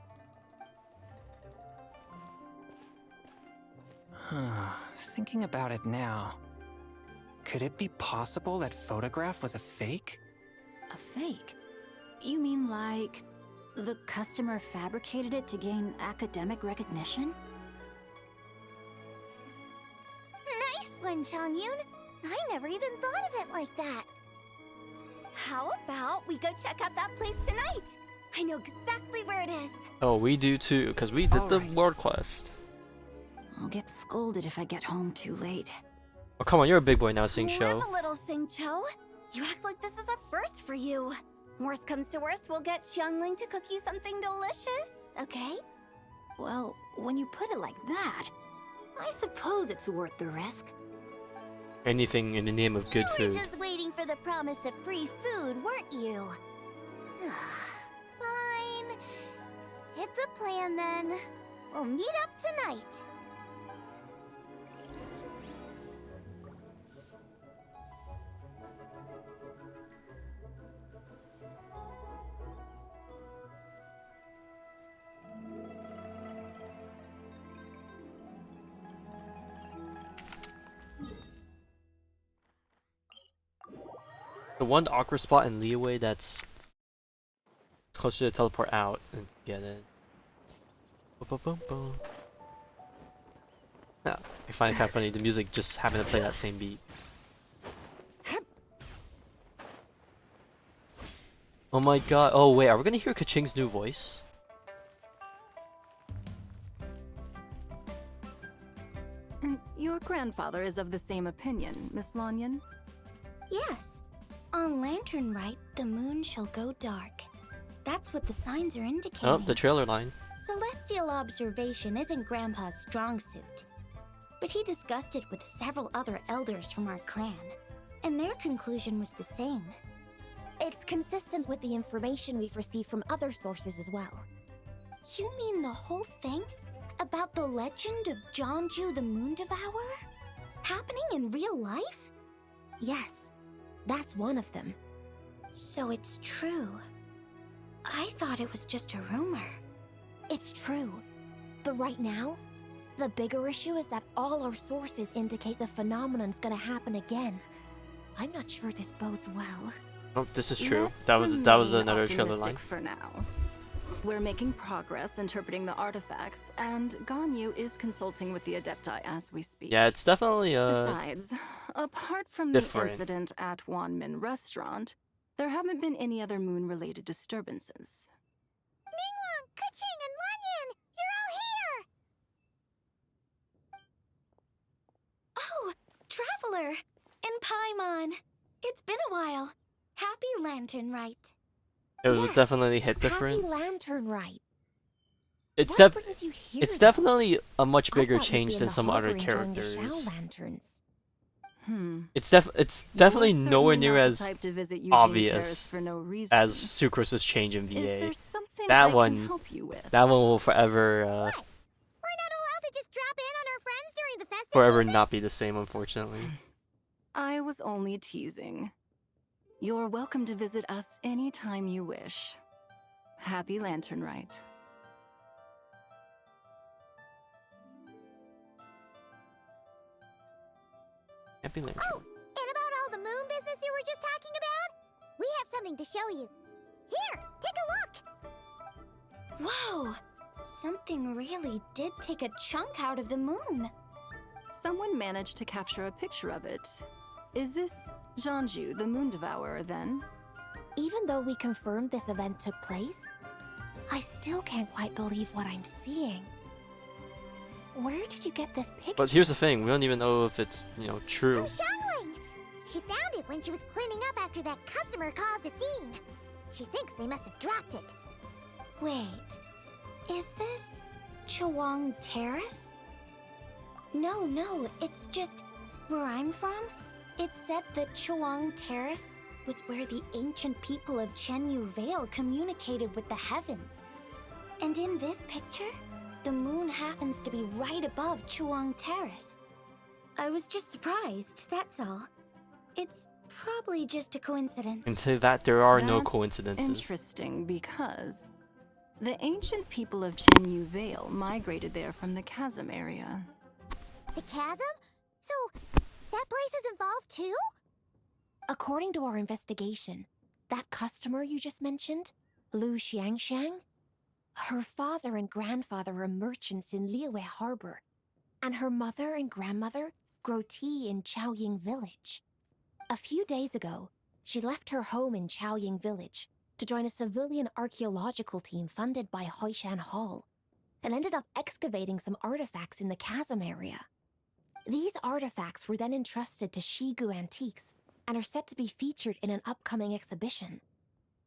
Thinking about it now, could it be possible that photograph was a fake? A fake? You mean like the customer fabricated it to gain academic recognition? Nice one, Changyun. I never even thought of it like that. How about we go check out that place tonight? I know exactly where it is. Oh, we do too, because we did the Alright. world quest. I'll get scolded if I get home too late. Oh, come on, you're a big boy now, Sing Show. Live a little, Sing-Cho. You act like this is a first for you. Worst comes to worst, we'll get Xiangling to cook you something delicious, okay? Well, when you put it like that, I suppose it's worth the risk. Anything in the name of good You were food. just waiting for the promise of free food, weren't you? Fine. It's a plan then. We'll meet up tonight. The one awkward spot in Liyue that's closer to teleport out and get it. Boom, boom, boom, boom. Yeah, I find it kind of funny, the music just having to play that same beat. Oh my god, oh wait, are we gonna hear Kaching's new voice? Your grandfather is of the same opinion, Miss Lanyan. Yes. On Lantern Rite, the moon shall go dark. That's what the signs are indicating. Oh, the trailer line. Celestial observation isn't Grandpa's strong suit. But he discussed it with several other elders from our clan, and their conclusion was the same. It's consistent with the information we've received from other sources as well. You mean the whole thing? About the legend of Zhongju the Moon Devourer? Happening in real life? Yes, that's one of them. So it's true. I thought it was just a rumor. It's true. But right now, the bigger issue is that all our sources indicate the phenomenon's gonna happen again. I'm not sure this bodes well. Oh, this is true. Let's That was remain another trailer optimistic line. for now. We're making progress interpreting the artifacts, and Ganyu is consulting with the Adepti as we speak. Yeah, it's definitely Besides, apart from different. the incident at Wanmin Restaurant, there haven't been any other moon-related disturbances. Ningguang, Keqing, and Lanyan! You're all here! Oh, Traveler! And Paimon! It's been a while. Happy Lantern Rite. It would Yes, definitely hit different. Happy Lantern Rite. It's What brings you here, it's though? definitely a much I bigger thought you'd be change in than the some other harbor enjoying the shower characters. lanterns. It's definitely You're nowhere certainly near not as the type to visit Eugene Terrace obvious for no reason. as Sucrose's change in Is VA. there something That I one, can help you with? that one will forever, We're not allowed to just drop in on our friends during the festive forever season? not be the same, unfortunately. I was only teasing. You're welcome to visit us anytime you wish. Happy Lantern Rite. Happy Lantern. Oh, and about all the moon business you were just talking about? We have something to show you. Here, take a look! Whoa! Something really did take a chunk out of the moon. Someone managed to capture a picture of it. Is this Jeanju, the Moon Devourer, then? Even though we confirmed this event took place, I still can't quite believe what I'm seeing. Where did you get this picture? But here's the thing, we don't even know if it's, true. From Xiangling! She found it when she was cleaning up after that customer caused a scene. She thinks they must have dropped it. Wait, is this Chawang Terrace? No, it's just where I'm from. It said that Chawang Terrace was where the ancient people of Chenyu Vale communicated with the heavens. And in this picture, the moon happens to be right above Chawang Terrace. I was just surprised, that's all. It's probably just a coincidence. And to that, there are no That's coincidences. Interesting, because the ancient people of Chenyu Vale migrated there from the chasm area. The chasm? So, that place is involved too? According to our investigation, that customer you just mentioned, Lu Xiangxiang, her father and grandfather are merchants in Liyue Harbor, and her mother and grandmother grow tea in Chaoying Village. A few days ago, she left her home in Chaoying Village to join a civilian archaeological team funded by Hoishan Hall, and ended up excavating some artifacts in the chasm area. These artifacts were then entrusted to Shigu Antiques and are set to be featured in an upcoming exhibition.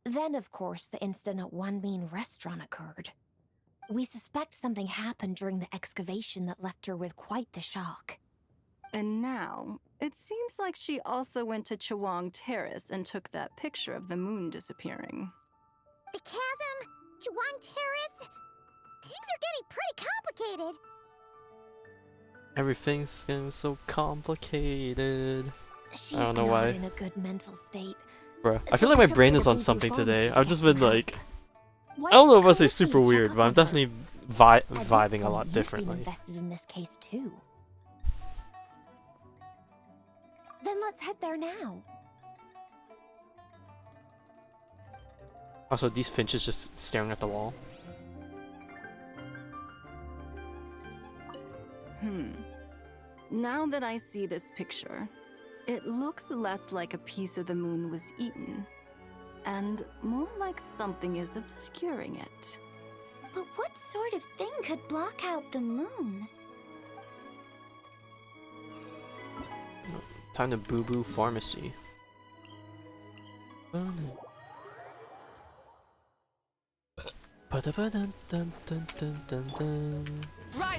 Then, of course, the incident at Wanmin Restaurant occurred. We suspect something happened during the excavation that left her with quite the shock. And now, it seems like she also went to Chawang Terrace and took that picture of the moon disappearing. The chasm? Chawang Terrace? Things are getting pretty complicated. Everything's getting so complicated. She's I don't know not why. in a good mental state. Bruh, I So feel like I my took brain her is to on Boo Boo something Pharmacy today. to I've get just some been help. like, Why I don't know don't if you I say come with me super and check weird, out but I'm the book? definitely At this vibing a point, lot you seem differently. invested in this case too. Then let's head there now. Also, these finches just staring at the wall. Now that I see this picture, it looks less like a piece of the moon was eaten, and more like something is obscuring it. But what sort of thing could block out the moon? Time to Boo Boo Pharmacy. Rise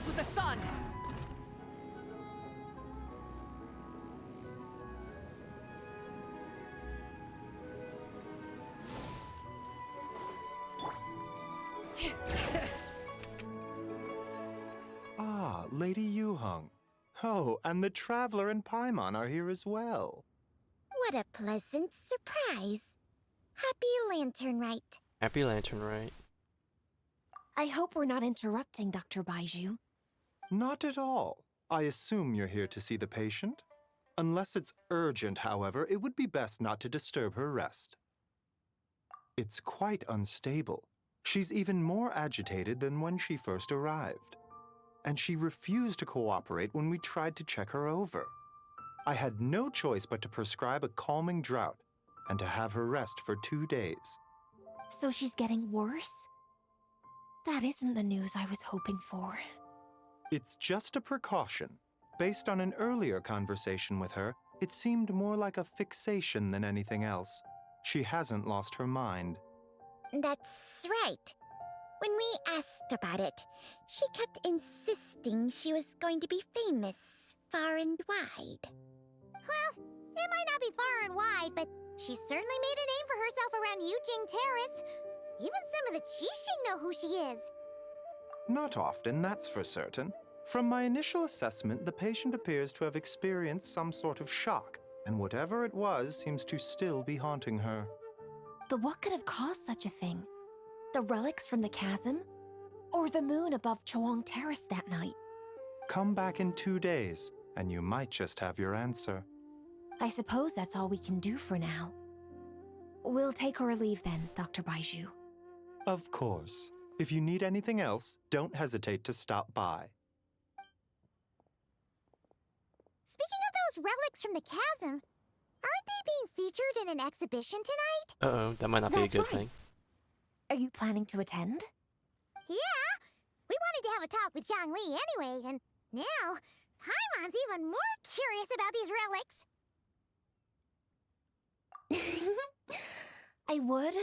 with the sun! Ah, Lady Yu-hung. Oh, and the Traveler and Paimon are here as well. What a pleasant surprise. Happy Lantern Rite. Happy Lantern Rite. I hope we're not interrupting, Dr. Baiju. Not at all. I assume you're here to see the patient? Unless it's urgent, however, it would be best not to disturb her rest. It's quite unstable. She's even more agitated than when she first arrived. And she refused to cooperate when we tried to check her over. I had no choice but to prescribe a calming draught and to have her rest for 2 days. So she's getting worse? That isn't the news I was hoping for. It's just a precaution. Based on an earlier conversation with her, it seemed more like a fixation than anything else. She hasn't lost her mind. That's right. When we asked about it, she kept insisting she was going to be famous far and wide. Well, it might not be far and wide, but she certainly made a name for herself around Yujing Terrace. Even some of the Qixing know who she is. Not often, that's for certain. From my initial assessment, the patient appears to have experienced some sort of shock, and whatever it was seems to still be haunting her. But what could have caused such a thing? The relics from the chasm? Or the moon above Chuang Terrace that night? Come back in 2 days, and you might just have your answer. I suppose that's all we can do for now. We'll take our leave then, Dr. Baiju. Of course. If you need anything else, don't hesitate to stop by. Speaking of those relics from the chasm, aren't they being featured in an exhibition tonight? Uh-oh, that might not be a That's good right. thing. Are you planning to attend? Yeah, we wanted to have a talk with Zhongli anyway, and now Paimon's even more curious about these relics. I would,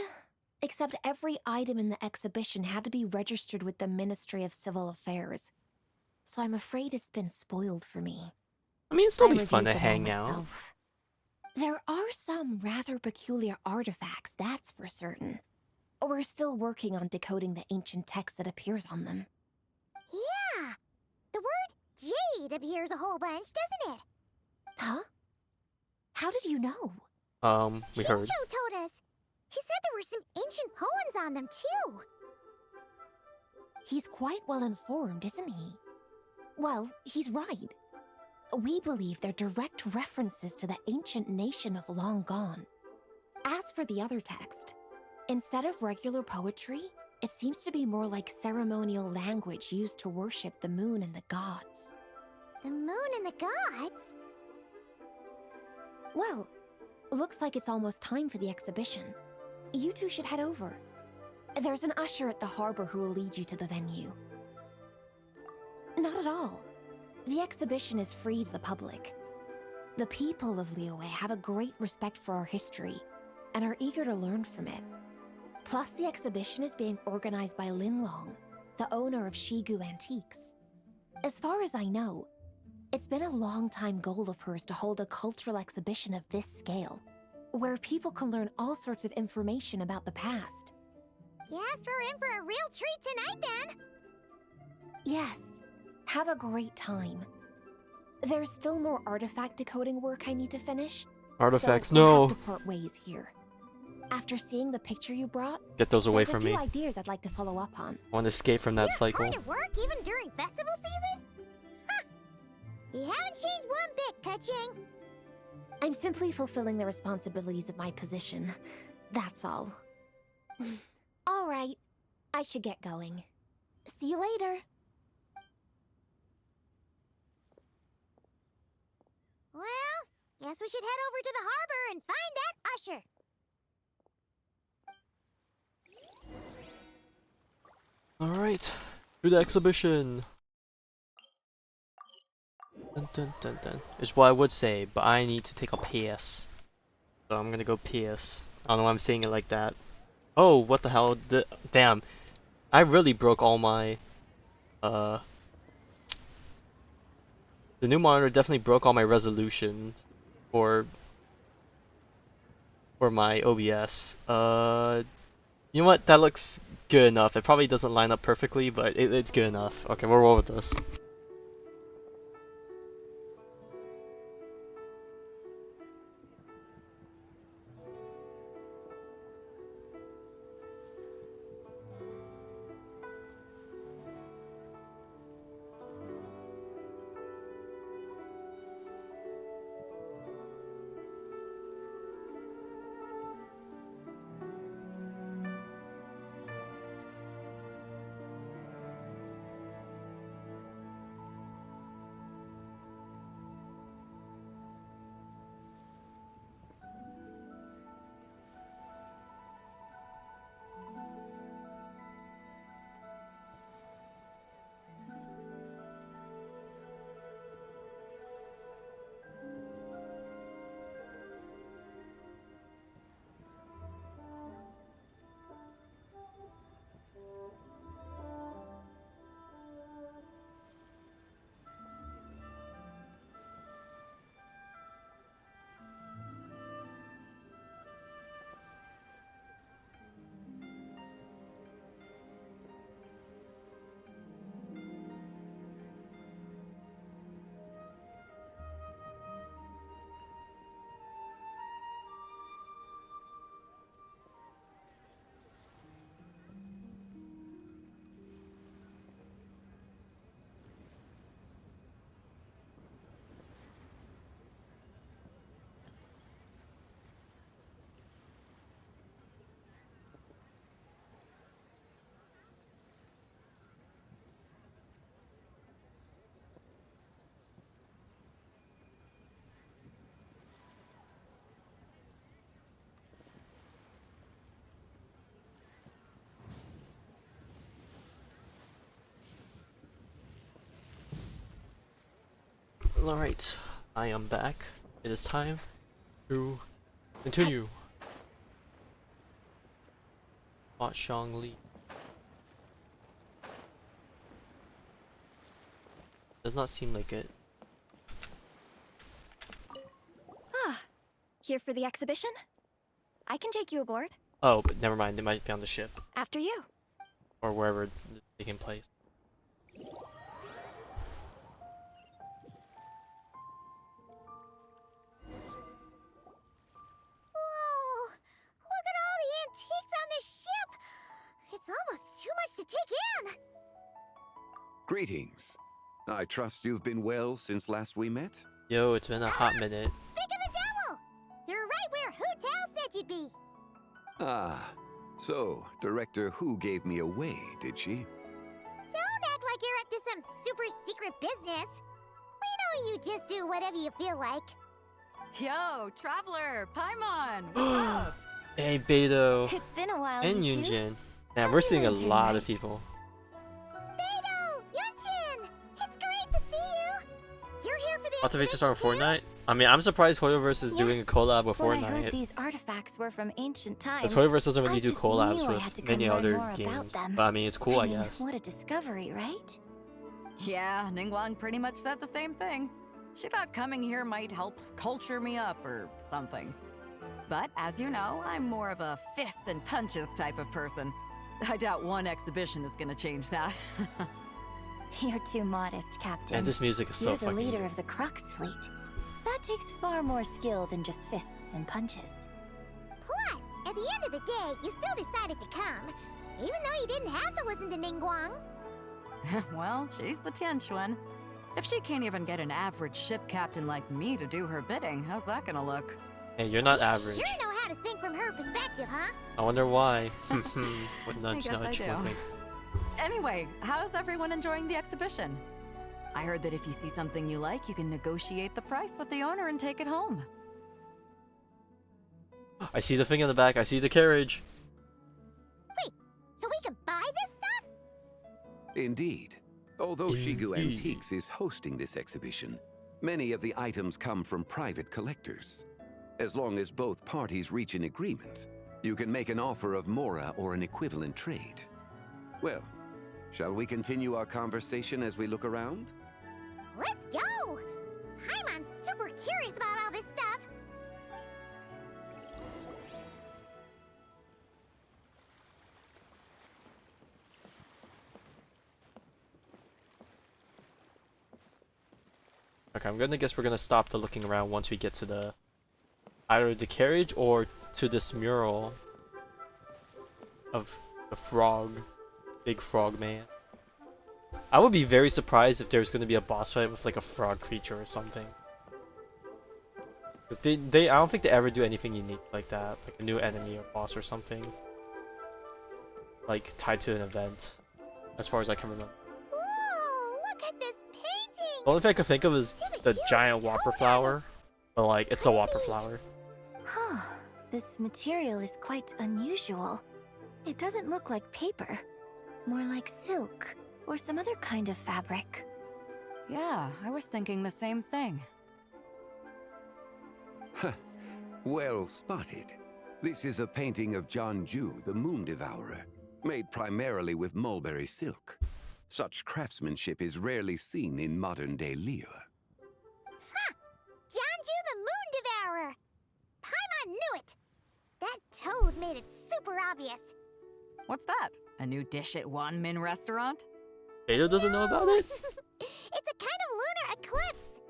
except every item in the exhibition had to be registered with the Ministry of Civil Affairs. So I'm afraid it's been spoiled for me. I mean, it'd still I be fun to reviewed them all hang out. myself. There are some rather peculiar artifacts, that's for certain. We're still working on decoding the ancient text that appears on them. Yeah, the word jade appears a whole bunch, doesn't it? Huh? How did you know? We heard. Shincho told us. He said there were some ancient poems on them, too. He's quite well informed, isn't he? Well, he's right. We believe they're direct references to the ancient nation of long gone. As for the other text, instead of regular poetry, it seems to be more like ceremonial language used to worship the moon and the gods. The moon and the gods? Well, looks like it's almost time for the exhibition. You two should head over. There's an usher at the harbor who will lead you to the venue. Not at all. The exhibition is free to the public. The people of Liyue have a great respect for our history and are eager to learn from it. Plus, the exhibition is being organized by Linlong, the owner of Shigu Antiques. As far as I know, it's been a long-time goal of hers to hold a cultural exhibition of this scale, where people can learn all sorts of information about the past. Guess we're in for a real treat tonight, then. Yes, have a great time. There's still more artifact decoding work I need to finish. Artifacts, so we'll no. have to part ways here. After seeing the picture you brought, Get those away there's from a few me. ideas I'd like to follow up on. I want to escape from that You're cycle. hard at work even during festival season? Huh. You haven't changed one bit, Kaching. I'm simply fulfilling the responsibilities of my position. That's all. All right, I should get going. See you later. Well, guess we should head over to the harbor and find that usher. Alright, to the exhibition. Dun, dun, dun, dun. Is what I would say, but I need to take a piss. So I'm gonna go piss. I don't know why I'm saying it like that. Oh, what the hell? Damn. I really broke all my, the new monitor definitely broke all my resolutions for my OBS. You know what? That looks good enough. It probably doesn't line up perfectly, but it's good enough. Okay, we'll roll with this. Alright, I am back. It is time to continue. Liyue. Does not seem like it. Ah, here for the exhibition? I can take you aboard. Oh, but never mind, they might be on the ship. After you. Or wherever it's taking place. Whoa! Look at all the antiques on this ship! It's almost too much to take in! Greetings. I trust you've been well since last we met? Yo, it's been a hot minute. Speak of the devil! You're right where Hu Tao said you'd be! Ah, so Director Hu gave me away, did she? Don't act like you're up to some super secret business! We know you just do whatever you feel like. Yo, Traveler, Paimon, what's up? Hey, Beto. It's been a while, and you two. Yunjin. Man, we're seeing a Lantern lot of Rite. people. Beto! Yunjin! It's great to see you! You're here for the Lots of exhibition features on Fortnite? I mean, I'm surprised Hoyoverse is doing a collab with When I heard Fortnite. these artifacts were from ancient times, Because Hoyoverse doesn't really I do just collabs knew I had to with come many learn other more about games. them. But I mean, it's cool, I mean, guess. What a discovery, right? Yeah, Ningguang pretty much said the same thing. She thought coming here might help culture me up or something. But as you know, I'm more of a fists and punches type of person. I doubt one exhibition is gonna change that. You're too modest, Captain. And this music is so You're the fucking leader good. of the Crux fleet. That takes far more skill than just fists and punches. Plus, at the end of the day, you still decided to come. Even though you didn't have to listen to Ningguang. Well, she's the Tianquan. If she can't even get an average ship captain like me to do her bidding, how's that gonna look? Hey, you're not average. Sure know how to think from her perspective, huh? I wonder why. What I nudge, guess I nudge, do. wink, wink. Anyway, how's everyone enjoying the exhibition? I heard that if you see something you like, you can negotiate the price with the owner and take it home. I see the thing in the back. I see the carriage. Wait, so we can buy this stuff? Indeed. Although Shigu Indeed. Antiques is hosting this exhibition, many of the items come from private collectors. As long as both parties reach an agreement, you can make an offer of mora or an equivalent trade. Well, shall we continue our conversation as we look around? Let's go! Paimon's super curious about all this stuff. Okay, I'm gonna guess we're gonna stop the looking around once we get to the either the carriage or to this mural of the frog, big frog man. I would be very surprised if there's gonna be a boss fight with like a frog creature or something. 'Cause I don't think they ever do anything unique like that, like a new enemy or boss or something, like tied to an event, as far as I can remember. Whoa, look at this painting! The only thing I can think of is the giant whopper flower, but like it's a whopper flower. Huh. This material is quite unusual. It doesn't look like paper. More like silk or some other kind of fabric. Yeah, I was thinking the same thing. Well spotted. This is a painting of Jianju, the Moon Devourer, made primarily with mulberry silk. Such craftsmanship is rarely seen in modern-day Liyue. Ha! Jianju the Moon Devourer! Paimon knew it! That toad made it super obvious. What's that? A new dish at Wanmin restaurant? Beto doesn't know about it? It's a kind of lunar eclipse.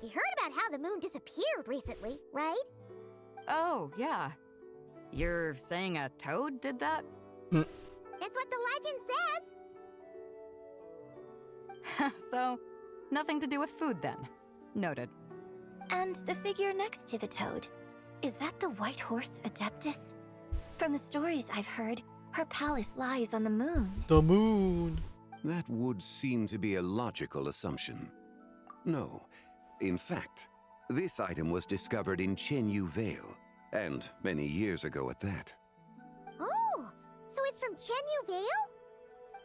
You heard about how the moon disappeared recently, right? Oh, yeah. You're saying a toad did that? That's what the legend says. So, nothing to do with food then. Noted. And the figure next to the toad. Is that the White Horse Adeptus? From the stories I've heard, her palace lies on the moon. The moon! That would seem to be a logical assumption. No. In fact, this item was discovered in Chenyu Vale, and many years ago at that. Oh, so it's from Chenyu Vale?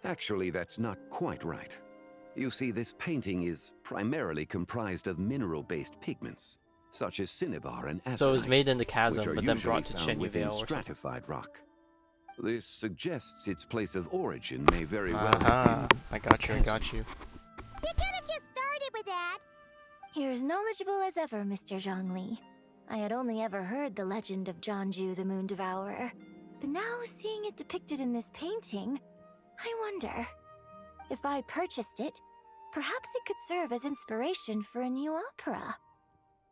Actually, that's not quite right. You see, this painting is primarily comprised of mineral-based pigments, such as cinnabar and azurite, So it was made in the which chasm, are but then usually brought to found within Chenyvale or something. stratified rock. This suggests its place of origin may very well have Aha, been I got the you, I got you. You could have just started with that. You're as knowledgeable as ever, Mr. Zhongli. I had only ever heard the legend of Jianzhu the Moon Devourer, but now seeing it depicted in this painting, I wonder. If I purchased it, perhaps it could serve as inspiration for a new opera.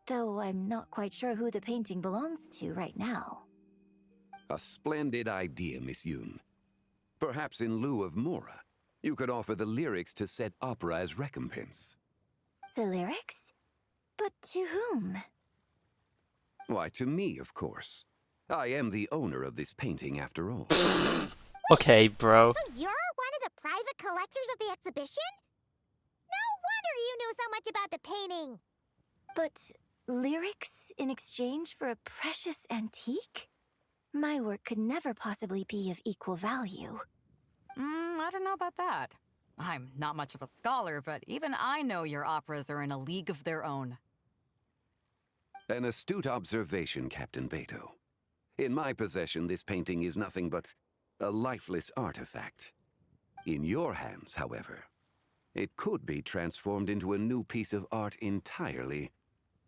Though I'm not quite sure who the painting belongs to right now. A splendid idea, Miss Yun. Perhaps in lieu of Mora, you could offer the lyrics to said opera as recompense. The lyrics? But to whom? Why, to me, of course. I am the owner of this painting, after all. Okay, bro. So you're one of the private collectors of the exhibition? No wonder you knew so much about the painting. But lyrics in exchange for a precious antique? My work could never possibly be of equal value. I don't know about that. I'm not much of a scholar, but even I know your operas are in a league of their own. An astute observation, Captain Beto. In my possession, this painting is nothing but a lifeless artifact. In your hands, however, it could be transformed into a new piece of art entirely.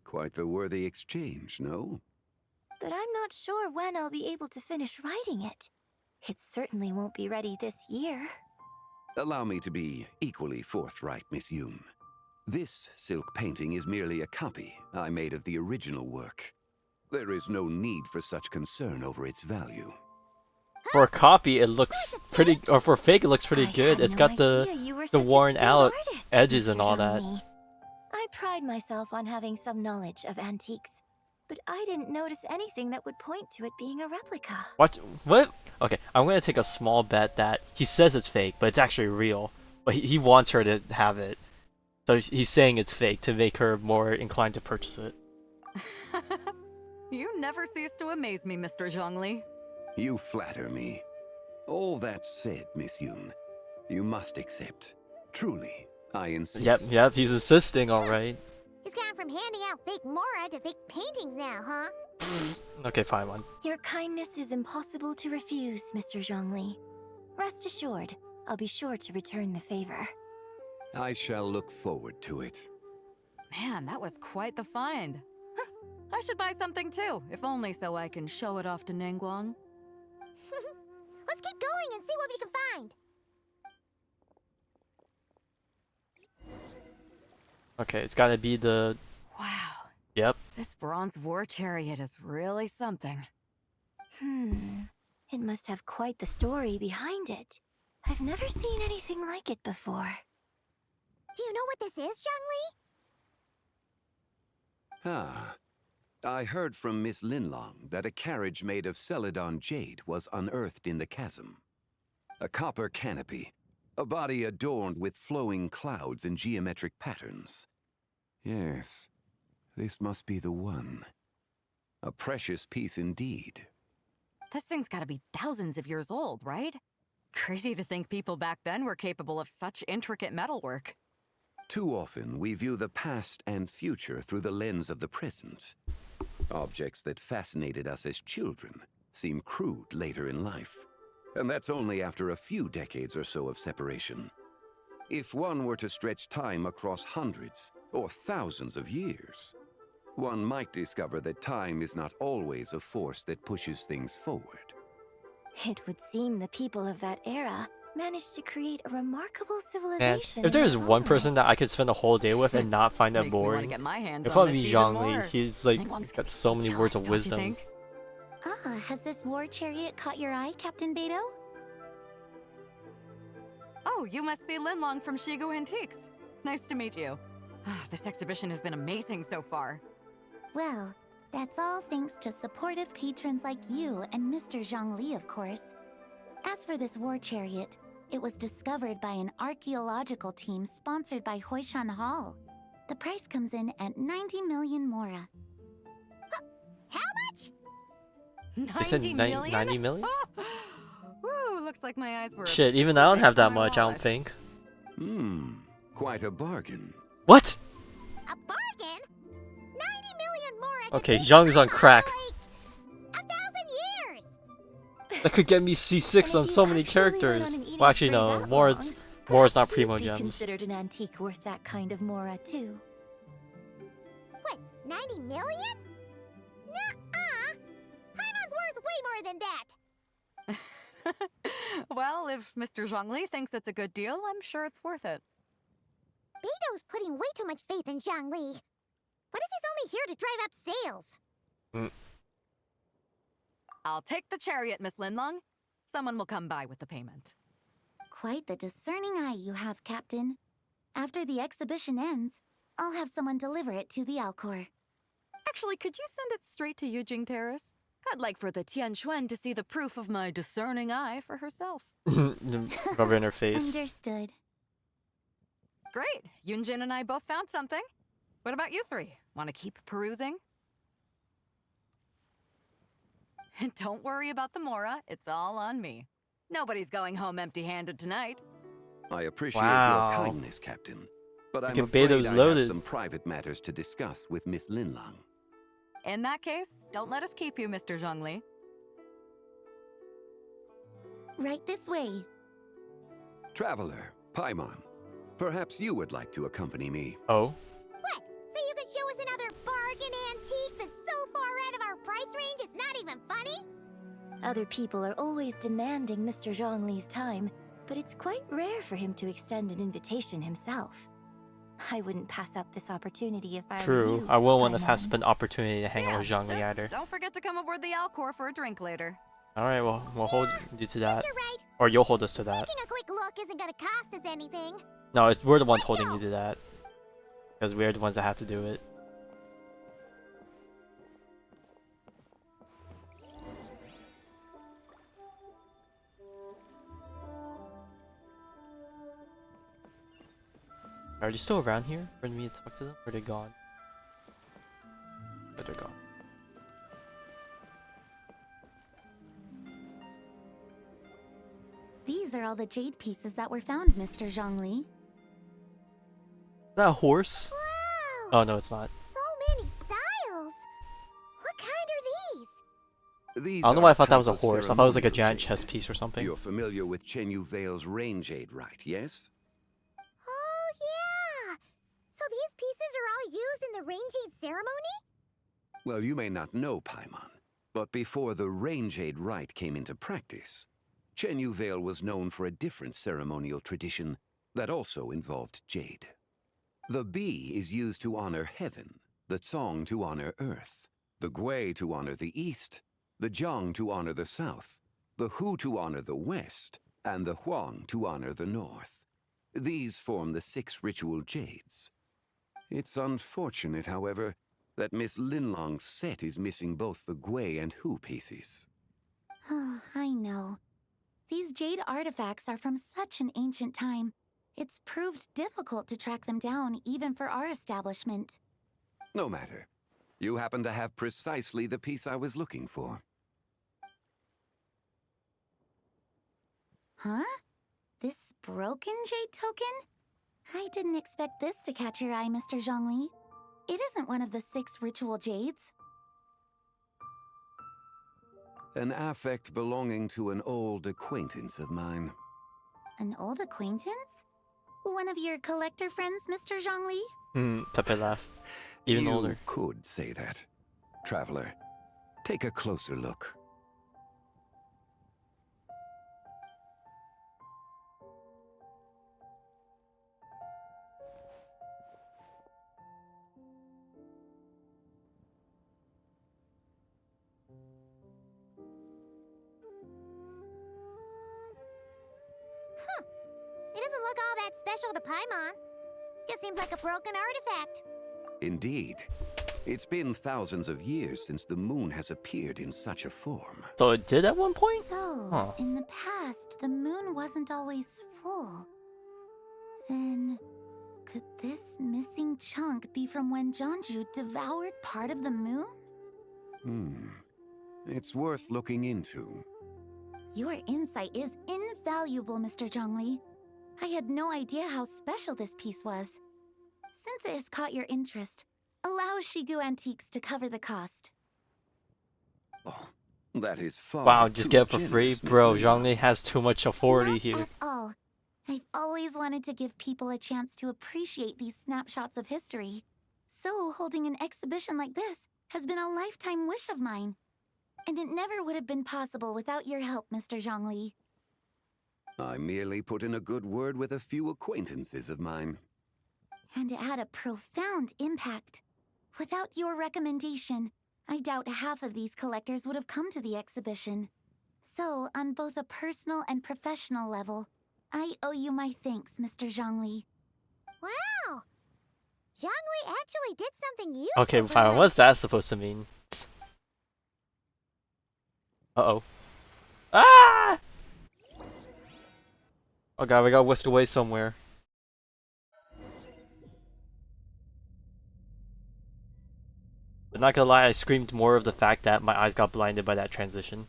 Quite the worthy exchange, no? But I'm not sure when I'll be able to finish writing it. It certainly won't be ready this year. Allow me to be equally forthright, Miss Yun. This silk painting is merely a copy I made of the original work. There is no need for such concern over its value. For a copy, it looks pretty, or for fake, it looks pretty good. It's got the worn out edges and all that. I pride myself on having some knowledge of antiques, but I didn't notice anything that would point to it being a replica. What? Okay, I'm gonna take a small bet that he says it's fake, but it's actually real. But he wants her to have it. So he's saying it's fake to make her more inclined to purchase it. You never cease to amaze me, Mr. Zhongli. You flatter me. All that said, Miss Yun, you must accept. Truly, I insist. Yep, he's insisting, alright. He's gone from handing out fake Mora to fake paintings now, huh? Okay, fine one. Your kindness is impossible to refuse, Mr. Zhongli. Rest assured, I'll be sure to return the favor. I shall look forward to it. Man, that was quite the find. I should buy something too, if only so I can show it off to Ningguang. Let's keep going and see what we can find. Okay, it's gotta be the... Wow. Yep. This bronze war chariot is really something. It must have quite the story behind it. I've never seen anything like it before. Do you know what this is, Zhongli? Ah. I heard from Miss Linlong that a carriage made of Celadon jade was unearthed in the chasm. A copper canopy, a body adorned with flowing clouds and geometric patterns. Yes, this must be the one. A precious piece indeed. This thing's gotta be thousands of years old, right? Crazy to think people back then were capable of such intricate metalwork. Too often, we view the past and future through the lens of the present. Objects that fascinated us as children seem crude later in life. And that's only after a few decades or so of separation. If one were to stretch time across hundreds or thousands of years, one might discover that time is not always a force that pushes things forward. It would seem the people of that era managed to create a remarkable And civilization. if there's one person that I could spend a whole day with and not find that Makes me wanna boring, get my hands it'd on probably this be even Zhongli. more. He's like Ningguang's got so many words of jealous, don't you wisdom. think? Has this war chariot caught your eye, Captain Beto? Oh, you must be Linlong from Shigu Antiques. Nice to meet you. This exhibition has been amazing so far. Well, that's all thanks to supportive patrons like you and Mr. Zhongli, of course. As for this war chariot, it was discovered by an archaeological team sponsored by Hoishan Hall. The price comes in at 90 million Mora. How much? 90 million? 90 million? Woo, looks like my eyes were... Shit, even I don't have that much, I don't think. Quite a bargain. What? A bargain? 90 million more. Okay, Zhang's on crack. Like 1,000 years. That could get me C6 on so many characters. Well, actually, no. Mora's not primo Be gems. considered an antique worth that kind of mora too. What? 90 million? Nuh-uh. Paimon's worth way more than that. Well, if Mr. Zhongli thinks it's a good deal, I'm sure it's worth it. Beido's putting way too much faith in Zhongli. What if he's only here to drive up sales? I'll take the chariot, Miss Linlong. Someone will come by with the payment. Quite the discerning eye you have, Captain. After the exhibition ends, I'll have someone deliver it to the Alcor. Actually, could you send it straight to Yujing Terrace? I'd like for the Tianquan to see the proof of my discerning eye for herself. Rub it in her face. Understood. Great! Yunjin and I both found something. What about you three? Want to keep perusing? Don't worry about the Mora. It's all on me. Nobody's going home empty-handed tonight. I appreciate Wow. your kindness, Captain. But I'm Fucking afraid Beido's I loaded. have some private matters to discuss with Miss Linlong. In that case, don't let us keep you, Mr. Zhongli. Right this way. Traveler, Paimon, perhaps you would like to accompany me. Oh? What? So you can show us another bargain antique that's so far out of our price range it's not even funny? Other people are always demanding Mr. Zhongli's time, but it's quite rare for him to extend an invitation himself. I wouldn't pass up this opportunity if I were True. you, I will want to Paimon. pass up an opportunity to hang out with Zhang just either. don't forget to come aboard the Alcor for a drink later. Alright, well, we'll hold you to that. You're right. Or you'll hold us to that. Taking a quick look isn't gonna cost us anything. No, we're the ones holding you to that. Because we're the ones that have to do it. Are they still around here for me to talk to them? Or are they gone? Oh, they're gone. These are all the jade pieces that were found, Mr. Zhongli. Is that a horse? Wow! Oh, no, it's not. So many styles! What kind are these? These I don't know why I are thought that was a type of horse. I thought it was like a ceremonial giant jade. chess piece or something. You're familiar with Chenyu Vale's Range-Aid Rite, yes? Oh, yeah! So these pieces are all used in the Range-Aid ceremony? Well, you may not know, Paimon, but before the Range-Aid Rite came into practice, Chenyu Vale was known for a different ceremonial tradition that also involved jade. The bee is used to honor heaven, the Tsong to honor earth, the Gui to honor the east, the Jiang to honor the south, the Hu to honor the west, and the Huang to honor the north. These form the 6 ritual jades. It's unfortunate, however, that Miss Linlong's set is missing both the Gui and Hu pieces. Oh, I know. These jade artifacts are from such an ancient time. It's proved difficult to track them down, even for our establishment. No matter. You happen to have precisely the piece I was looking for. Huh? This broken jade token? I didn't expect this to catch your eye, Mr. Zhongli. It isn't one of the 6 ritual jades. An affect belonging to an old acquaintance of mine. An old acquaintance? One of your collector friends, Mr. Zhongli? Pepe laugh. Even you older. could say that. Traveler, take a closer look. It doesn't look all that special to Paimon. Just seems like a broken artifact. Indeed. It's been thousands of years since the moon has appeared in such a form. So it did at one point? So, Huh. in the past, the moon wasn't always full. Then, could this missing chunk be from when Jeonju devoured part of the moon? It's worth looking into. Your insight is invaluable, Mr. Zhongli. I had no idea how special this piece was. Since it has caught your interest, allow Shigu Antiques to cover the cost. Oh, that is far Wow, just too get it for free? generous, Miss Bro, Linda. Zhongli has too much authority here. At all. I've always wanted to give people a chance to appreciate these snapshots of history. So holding an exhibition like this has been a lifetime wish of mine. And it never would have been possible without your help, Mr. Zhongli. I merely put in a good word with a few acquaintances of mine. And it had a profound impact. Without your recommendation, I doubt half of these collectors would have come to the exhibition. So, on both a personal and professional level, I owe you my thanks, Mr. Zhongli. Wow! Zhongli actually did something useful. Okay, for fine. once. What's that supposed to mean? Uh-oh. Ah! Oh god, we got whisked away somewhere. But not gonna lie, I screamed more of the fact that my eyes got blinded by that transition.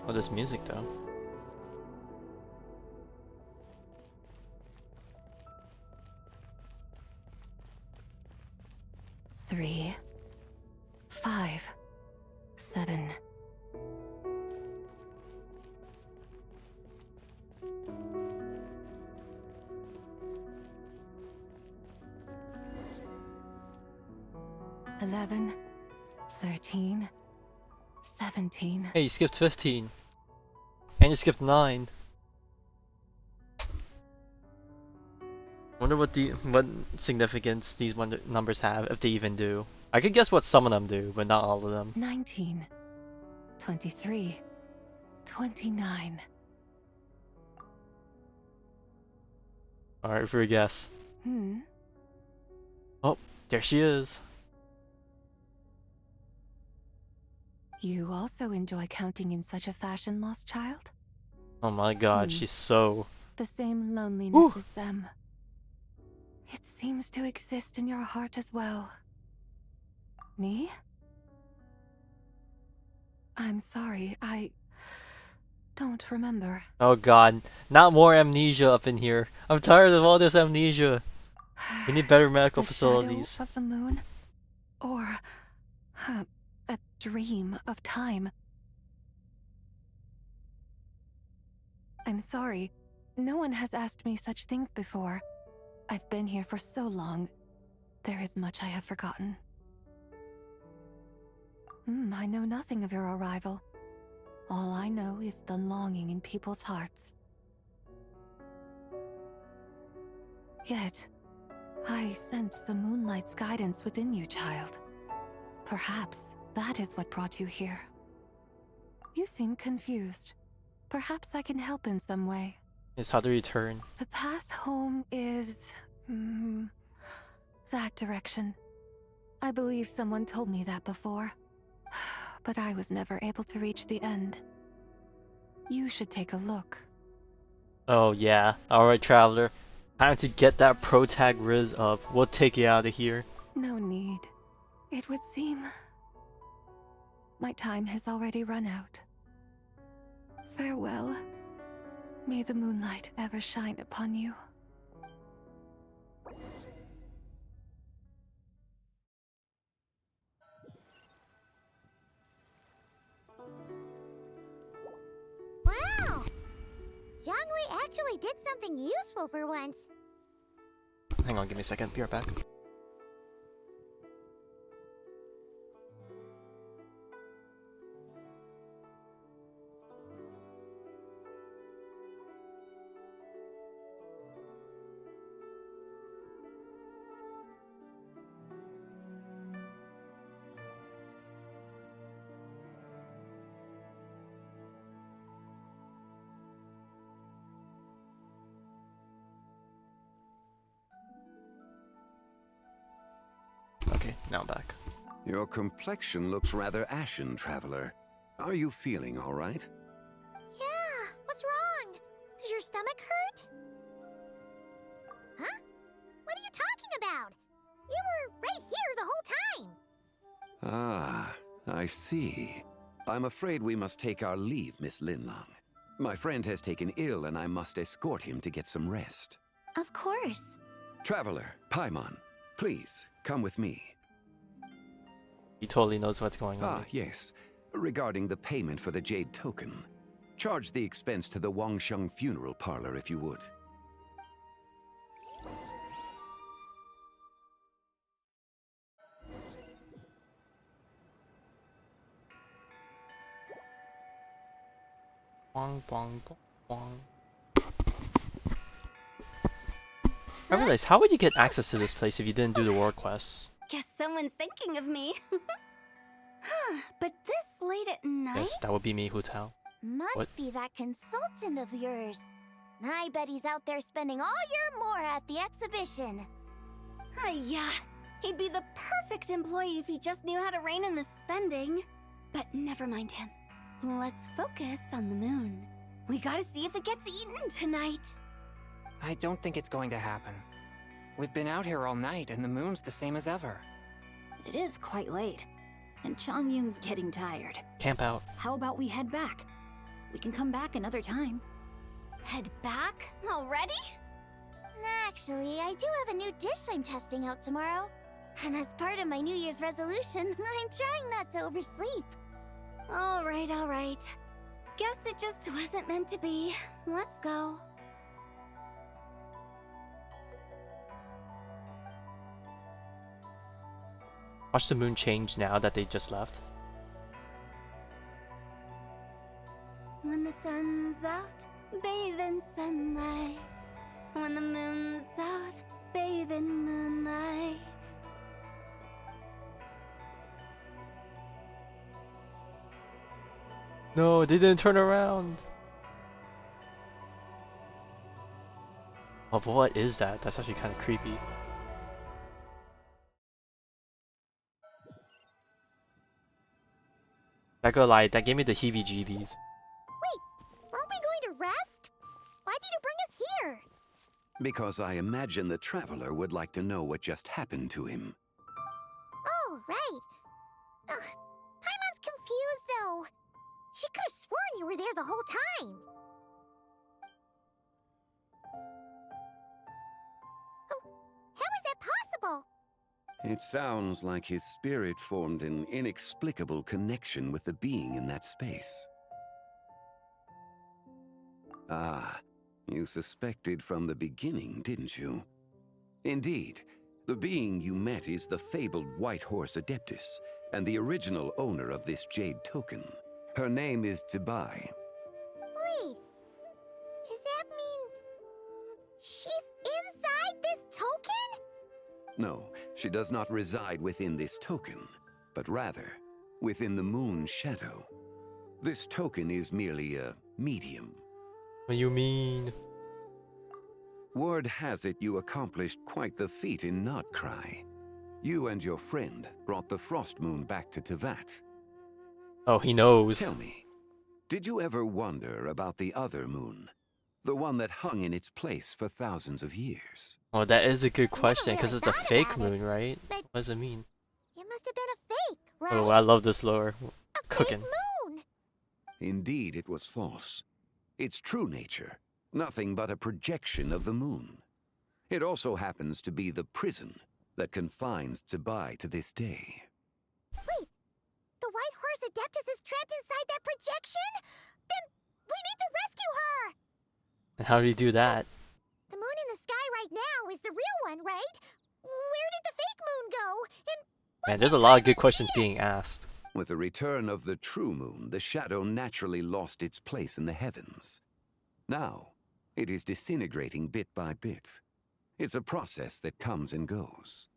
Oh, this music though. Three, 5, 7. $11, 13, 17. Hey, you skipped 15. And you skipped 9. Wonder what significance these numbers have, if they even do. I could guess what some of them do, but not all of them. 19, 23, 29. Alright, for a guess. Oh, there she is. You also enjoy counting in such a fashion, lost child? Oh my god, she's so... The same loneliness as them. It seems to exist in your heart as well. Me? I'm sorry, I don't remember. Oh god, not more amnesia up in here. I'm tired of all this amnesia. We need better medical The facilities. shadow of the moon? Or a dream of time? I'm sorry. No one has asked me such things before. I've been here for so long. There is much I have forgotten. I know nothing of your arrival. All I know is the longing in people's hearts. Yet, I sense the moonlight's guidance within you, child. Perhaps that is what brought you here. You seem confused. Perhaps I can help in some way. It's how to return. The path home is... that direction. I believe someone told me that before. But I was never able to reach the end. You should take a look. Oh yeah. Alright, traveler. Time to get that pro tag Riz up. We'll take you out of here. No need. It would seem... my time has already run out. Farewell. May the moonlight ever shine upon you. Wow! Zhongli actually did something useful for once. Hang on, give me a second. Be right back. Okay, now I'm back. Your complexion looks rather ashen, traveler. Are you feeling all right? Yeah, what's wrong? Does your stomach hurt? Huh? What are you talking about? You were right here the whole time. Ah, I see. I'm afraid we must take our leave, Miss Linlong. My friend has taken ill and I must escort him to get some rest. Of course. Traveler, Paimon, please, come with me. He totally knows what's going on. Ah, yes. Regarding the payment for the Jade token. Charge the expense to the Wangsheng funeral parlor if you would. Bong, bong, bong, bong. I realized, how would you get access to this place if you didn't do the world quests? Guess someone's thinking of me. Huh, but this late at night? Yes, that would be me, Hu-Tao. Must be that consultant of yours. I bet he's out there spending all year more at the exhibition. Yeah, he'd be the perfect employee if he just knew how to rein in the spending. But never mind him. Let's focus on the moon. We gotta see if it gets eaten tonight. I don't think it's going to happen. We've been out here all night, and the moon's the same as ever. It is quite late, and Chongyun's getting tired. Camp out. How about we head back? We can come back another time. Head back? Already? Actually, I do have a new dish I'm testing out tomorrow. And as part of my New Year's resolution, I'm trying not to oversleep. All right. Guess it just wasn't meant to be. Let's go. Watch the moon change now that they just left. When the sun's out, bathe in sunlight. When the moon's out, bathe in moonlight. No, they didn't turn around. Oh, but what is that? That's actually kind of creepy. Not gonna lie, that gave me the heebie-jeebies. Wait, weren't we going to rest? Why did you bring us here? Because I imagine the Traveler would like to know what just happened to him. Oh, right. Paimon's confused, though. She could have sworn you were there the whole time. Oh, how is that possible? It sounds like his spirit formed an inexplicable connection with the being in that space. Ah, you suspected from the beginning, didn't you? Indeed, the being you met is the fabled White Horse Adeptus, and the original owner of this Jade token. Her name is Tibai. Wait, does that mean she's inside this token? No, she does not reside within this token, but rather within the moon's shadow. This token is merely a medium. What do you mean? Word has it you accomplished quite the feat in Notcry. You and your friend brought the Frost Moon back to Tevat. Oh, he knows. Tell me, did you ever wonder about the other moon? The one that hung in its place for thousands of years? Oh, that is a good question, because really it's a thought fake about it, moon, right? but- What does it mean? It must have been a fake, right? Oh, I love this lore. a Cooking. fake moon! Indeed, it was false. Its true nature, nothing but a projection of the moon. It also happens to be the prison that confines Tibai to this day. Wait, the White Horse Adeptus is trapped inside that projection? Then we need to rescue her! And how do you do that? The moon in the sky right now is the real one, right? Where did the fake moon go? And Man, there's a lot of good questions being asked. With the return of the true moon, the shadow naturally lost its place in the heavens. Now, it is disintegrating bit by bit. It's a process that comes and goes.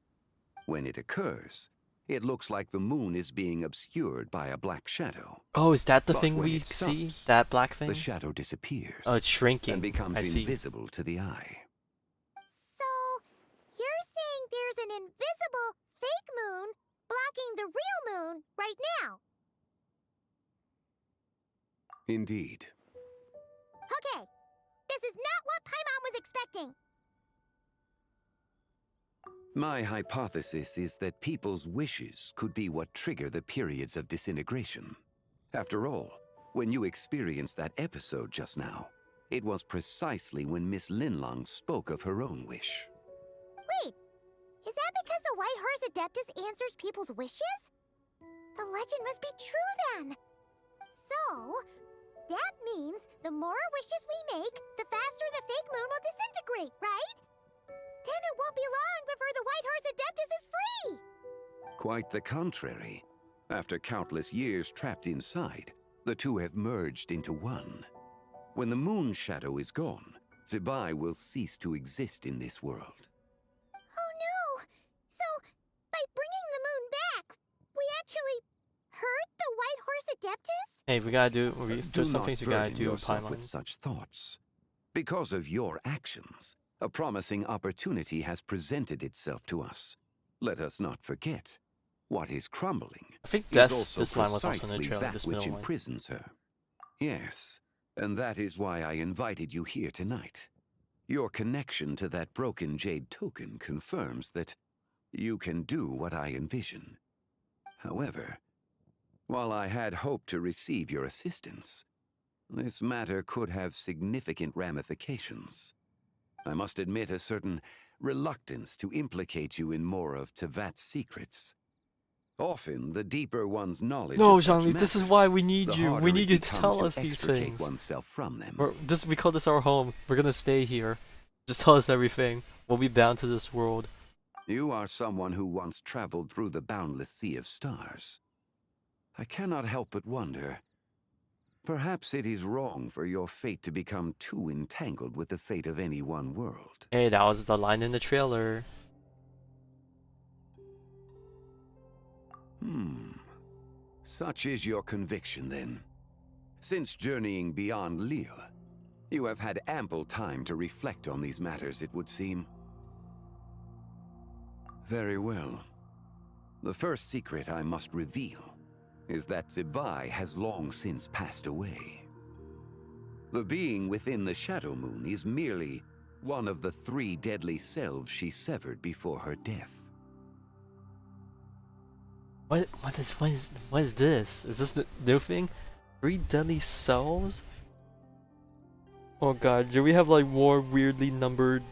When it occurs, it looks like the moon is being obscured by a black shadow. Oh, is that the But thing when we it see? stops, That black thing? The shadow disappears. Oh, it's shrinking. And becomes I see. invisible to the eye. so, you're saying there's an invisible fake moon blocking the real moon right now? Indeed. Okay, this is not what Paimon was expecting. My hypothesis is that people's wishes could be what trigger the periods of disintegration. After all, when you experienced that episode just now, it was precisely when Miss Linlong spoke of her own wish. Wait, is that because the White Horse Adeptus answers people's wishes? The legend must be true then. So, that means the more wishes we make, the faster the fake moon will disintegrate, right? Then it won't be long before the White Horse Adeptus is free! Quite the contrary. After countless years trapped inside, the two have merged into one. When the moon shadow is gone, Zibai will cease to exist in this world. Oh no! So, by bringing the moon back, we actually hurt the White Horse Adeptus? Hey, we gotta do. There's some things we gotta do with yourself Paimon. with such thoughts. Because of your actions, a promising opportunity has presented itself to us. Let us not forget, what is crumbling I think is this line was also in the precisely trailer, that this which middle line. imprisons her. Yes, and that is why I invited you here tonight. Your connection to that broken jade token confirms that you can do what I envision. However, while I had hoped to receive your assistance, this matter could have significant ramifications. I must admit a certain reluctance to implicate you in more of Tevat's secrets. Often, the deeper one's knowledge No, of such Zhongli, this is matters, why we need the you. harder We it need you to becomes tell us these extricate things. oneself from them. We call this our home. We're gonna stay here. Just tell us everything. We'll be bound to this world. You are someone who once traveled through the boundless sea of stars. I cannot help but wonder, perhaps it is wrong for your fate to become too entangled with the fate of any one world. Hey, that was the line in the trailer. Such is your conviction, then. Since journeying beyond Liyue, you have had ample time to reflect on these matters, it would seem. Very well. The first secret I must reveal is that Zibai has long since passed away. The being within the Shadow Moon is merely one of the 3 deadly selves she severed before her death. What is this? Is this the new thing? 3 deadly cells? Oh god, do we have like more weirdly numbered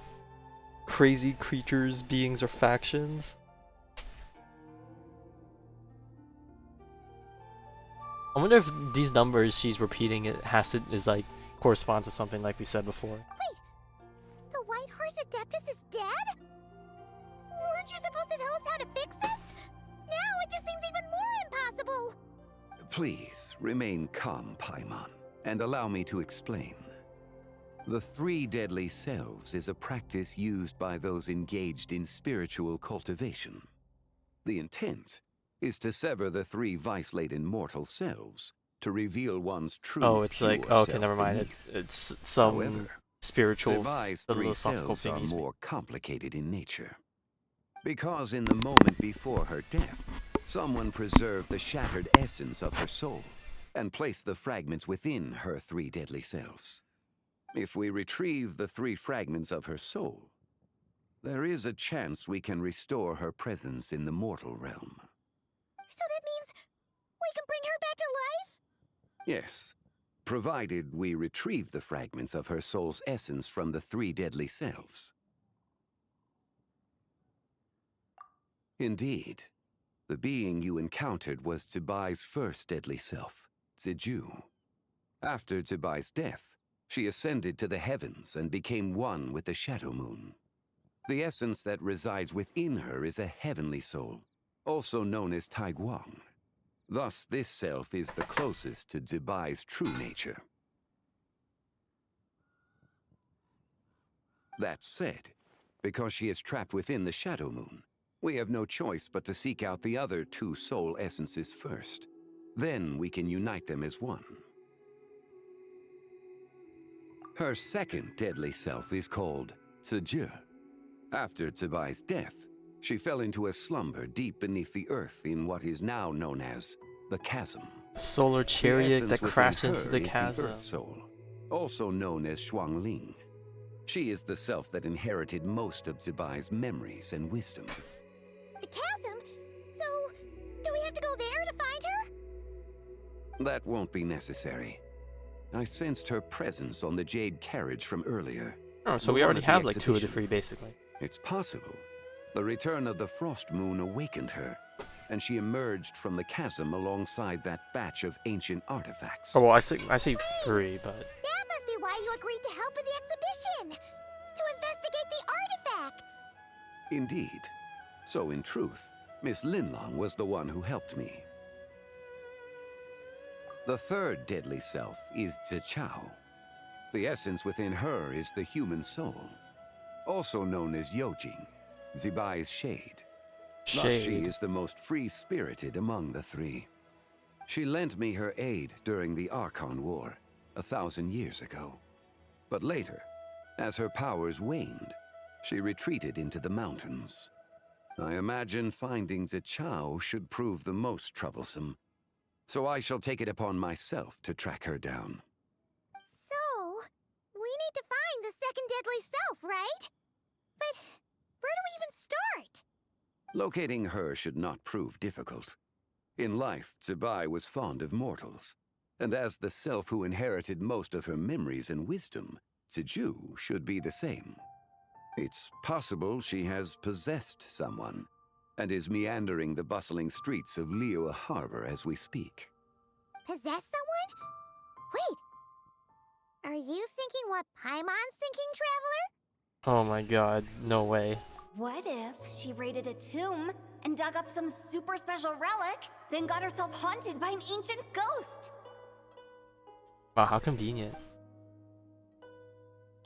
crazy creatures, beings, or factions? I wonder if these numbers she's repeating is like correspond to something like we said before. Wait, the White Horse Adeptus is dead? Weren't you supposed to tell us how to fix this? Now it just seems even more impossible! Please, remain calm, Paimon, and allow me to explain. The 3 deadly selves is a practice used by those engaged in spiritual cultivation. The intent is to sever the 3 vice-laden mortal selves to reveal one's true it's like, pure okay, self never mind. beneath. It's some However, spiritual Zibai's 3 philosophical selves thing. are more complicated in nature. Because in the moment before her death, someone preserved the shattered essence of her soul and placed the fragments within her 3 deadly selves. If we retrieve the 3 fragments of her soul, there is a chance we can restore her presence in the mortal realm. So that means we can bring her back to life? Yes, provided we retrieve the fragments of her soul's essence from the 3 deadly selves. Indeed, the being you encountered was Zibai's first deadly self, Ziju. After Zibai's death, she ascended to the heavens and became one with the Shadow Moon. The essence that resides within her is a heavenly soul, also known as Taiguang. Thus, this self is the closest to Zibai's true nature. That said, because she is trapped within the Shadow Moon, we have no choice but to seek out the other 2 soul essences first. Then we can unite them as one. Her second deadly self is called Ziju. After Zibai's death, she fell into a slumber deep beneath the earth in what is now known as the Chasm. Solar The chariot essence that within crashed into her the is chasm. Earth Soul, also known as Shuangling. She is the self that inherited most of Zibai's memories and wisdom. The chasm? So, do we have to go there to find her? That won't be necessary. I sensed her presence on the jade carriage from earlier. Oh, so The we one already at the have like 2 of the exhibition. 3 basically. It's possible. The return of the frost moon awakened her, and she emerged from the chasm alongside that batch of ancient artifacts. Oh well, I see 3, but That must be why you agreed to help with the exhibition! To investigate the artifacts! Indeed. So in truth, Miss Linlong was the one who helped me. The third deadly self is Zichao. The essence within her is the human soul, also known as Yojing, Zibai's shade. Thus she is the most free-spirited among the 3. She lent me her aid during the Archon War, 1,000 years ago. But later, as her powers waned, she retreated into the mountains. I imagine finding Zichao should prove the most troublesome, so I shall take it upon myself to track her down. So, we need to find the second deadly self, right? But where do we even start? Locating her should not prove difficult. In life, Zibai was fond of mortals, and as the self who inherited most of her memories and wisdom, Ziju should be the same. It's possible she has possessed someone, and is meandering the bustling streets of Liyue Harbor as we speak. Possess someone? Wait. Are you thinking what Paimon's thinking, Traveler? oh my god, no way. What if she raided a tomb and dug up some super special relic, then got herself haunted by an ancient ghost? Wow, how convenient.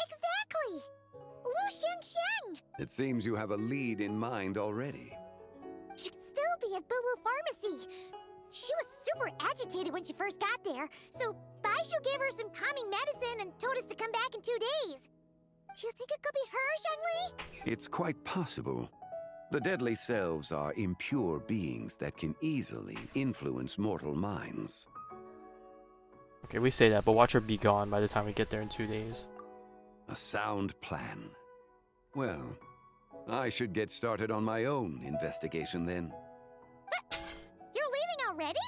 Exactly! Lu Xiangxiang! It seems you have a lead in mind already. Should still be at Boo Boo Pharmacy. She was super agitated when she first got there, so Baishu gave her some calming medicine and told us to come back in 2 days. Do you think it could be her, Zhengli? It's quite possible. The deadly selves are impure beings that can easily influence mortal minds. Okay, we say that, but watch her be gone by the time we get there in 2 days. A sound plan. Well, I should get started on my own investigation then. You're leaving already?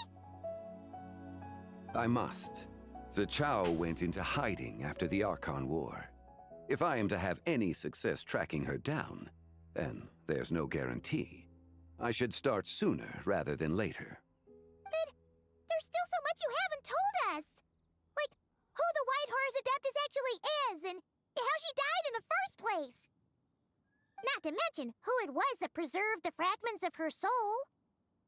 I must. Zichao went into hiding after the Archon War. If I am to have any success tracking her down, and there's no guarantee, I should start sooner rather than later. But there's still so much you haven't told us! Like, who the White Horse Adeptus actually is, and how she died in the first place! Not to mention who it was that preserved the fragments of her soul.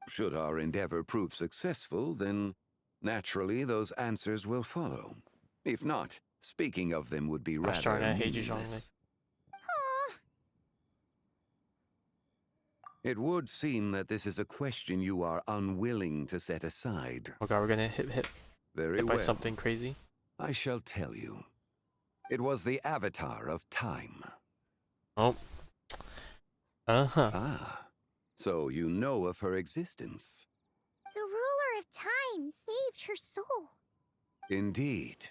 Should our endeavor prove successful, then naturally those answers will follow. If not, speaking of them would be rather meaningless. It would seem that this is a question you are unwilling to set aside. Oh god, we're gonna hit Very by well. something crazy. I shall tell you. It was the Avatar of Time. Oh. Uh-huh. Ah, so you know of her existence. The ruler of time saved her soul. Indeed.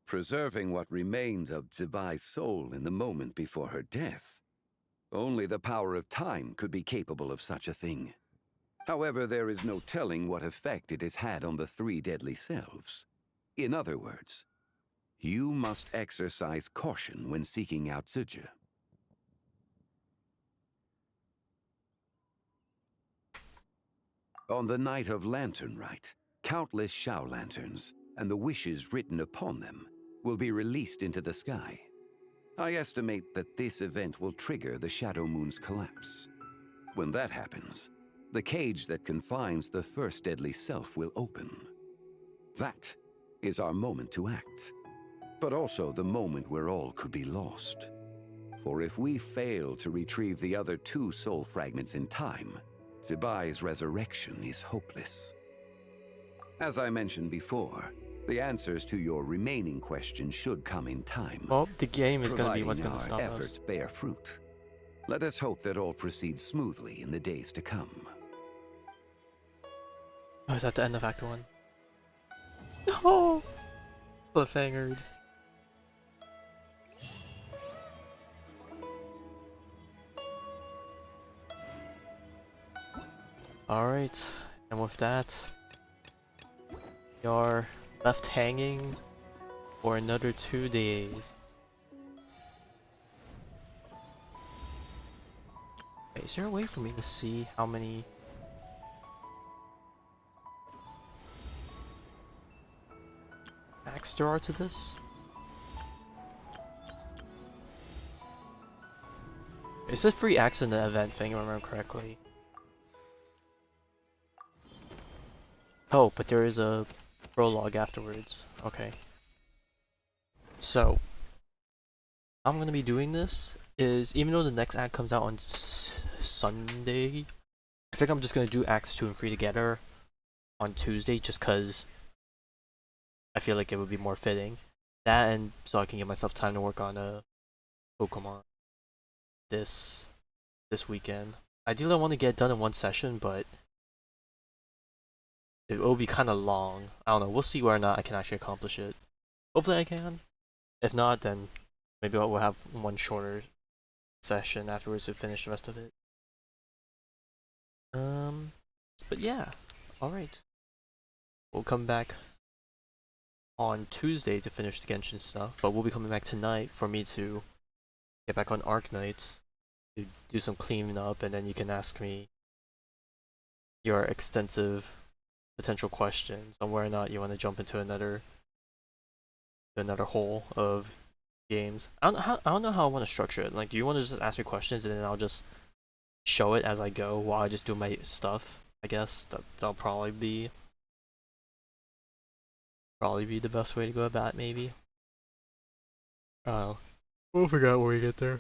Preserving what remained of Zibai's soul in the moment before her death. Only the power of time could be capable of such a thing. However, there is no telling what effect it has had on the 3 deadly selves. In other words, you must exercise caution when seeking out Ziju. On the night of Lantern Rite, countless Shao lanterns, and the wishes written upon them, will be released into the sky. I estimate that this event will trigger the Shadow Moon's collapse. When that happens, the cage that confines the first deadly self will open. That is our moment to act, but also the moment where all could be lost. For if we fail to retrieve the other 2 soul fragments in time, Zibai's resurrection is hopeless. As I mentioned before, the answers to your remaining questions should come in time. Well, the game is going to be what's going to stop providing our efforts us. bear fruit. Let us hope that all proceeds smoothly in the days to come. Oh, is that the end of Act 1? No! Cliffhangered. Alright, and with that, we are left hanging for another 2 days. Wait, is there a way for me to see how many acts there are to this? It said free acts in the event thing, if I remember correctly. Oh, but there is a prologue afterwards. Okay. So, how I'm gonna be doing this is, even though the next act comes out on Sunday, I think I'm just gonna do acts 2 and 3 together on Tuesday, just cause I feel like it would be more fitting. That, and so I can give myself time to work on a Pokemon this weekend. Ideally, I want to get it done in one session, but it will be kind of long. I don't know. We'll see whether or not I can actually accomplish it. Hopefully, I can. If not, then maybe we'll have one shorter session afterwards to finish the rest of it. But yeah, alright. We'll come back on Tuesday to finish the Genshin stuff, but we'll be coming back tonight for me to get back on Arknights to do some cleaning up, and then you can ask me your extensive potential questions on whether or not you want to jump into another hole of games. I don't know how I want to structure it. Like, do you want to just ask me questions and then I'll just show it as I go while I just do my stuff? I guess that'll probably be the best way to go about it, maybe. We'll figure out when we get there.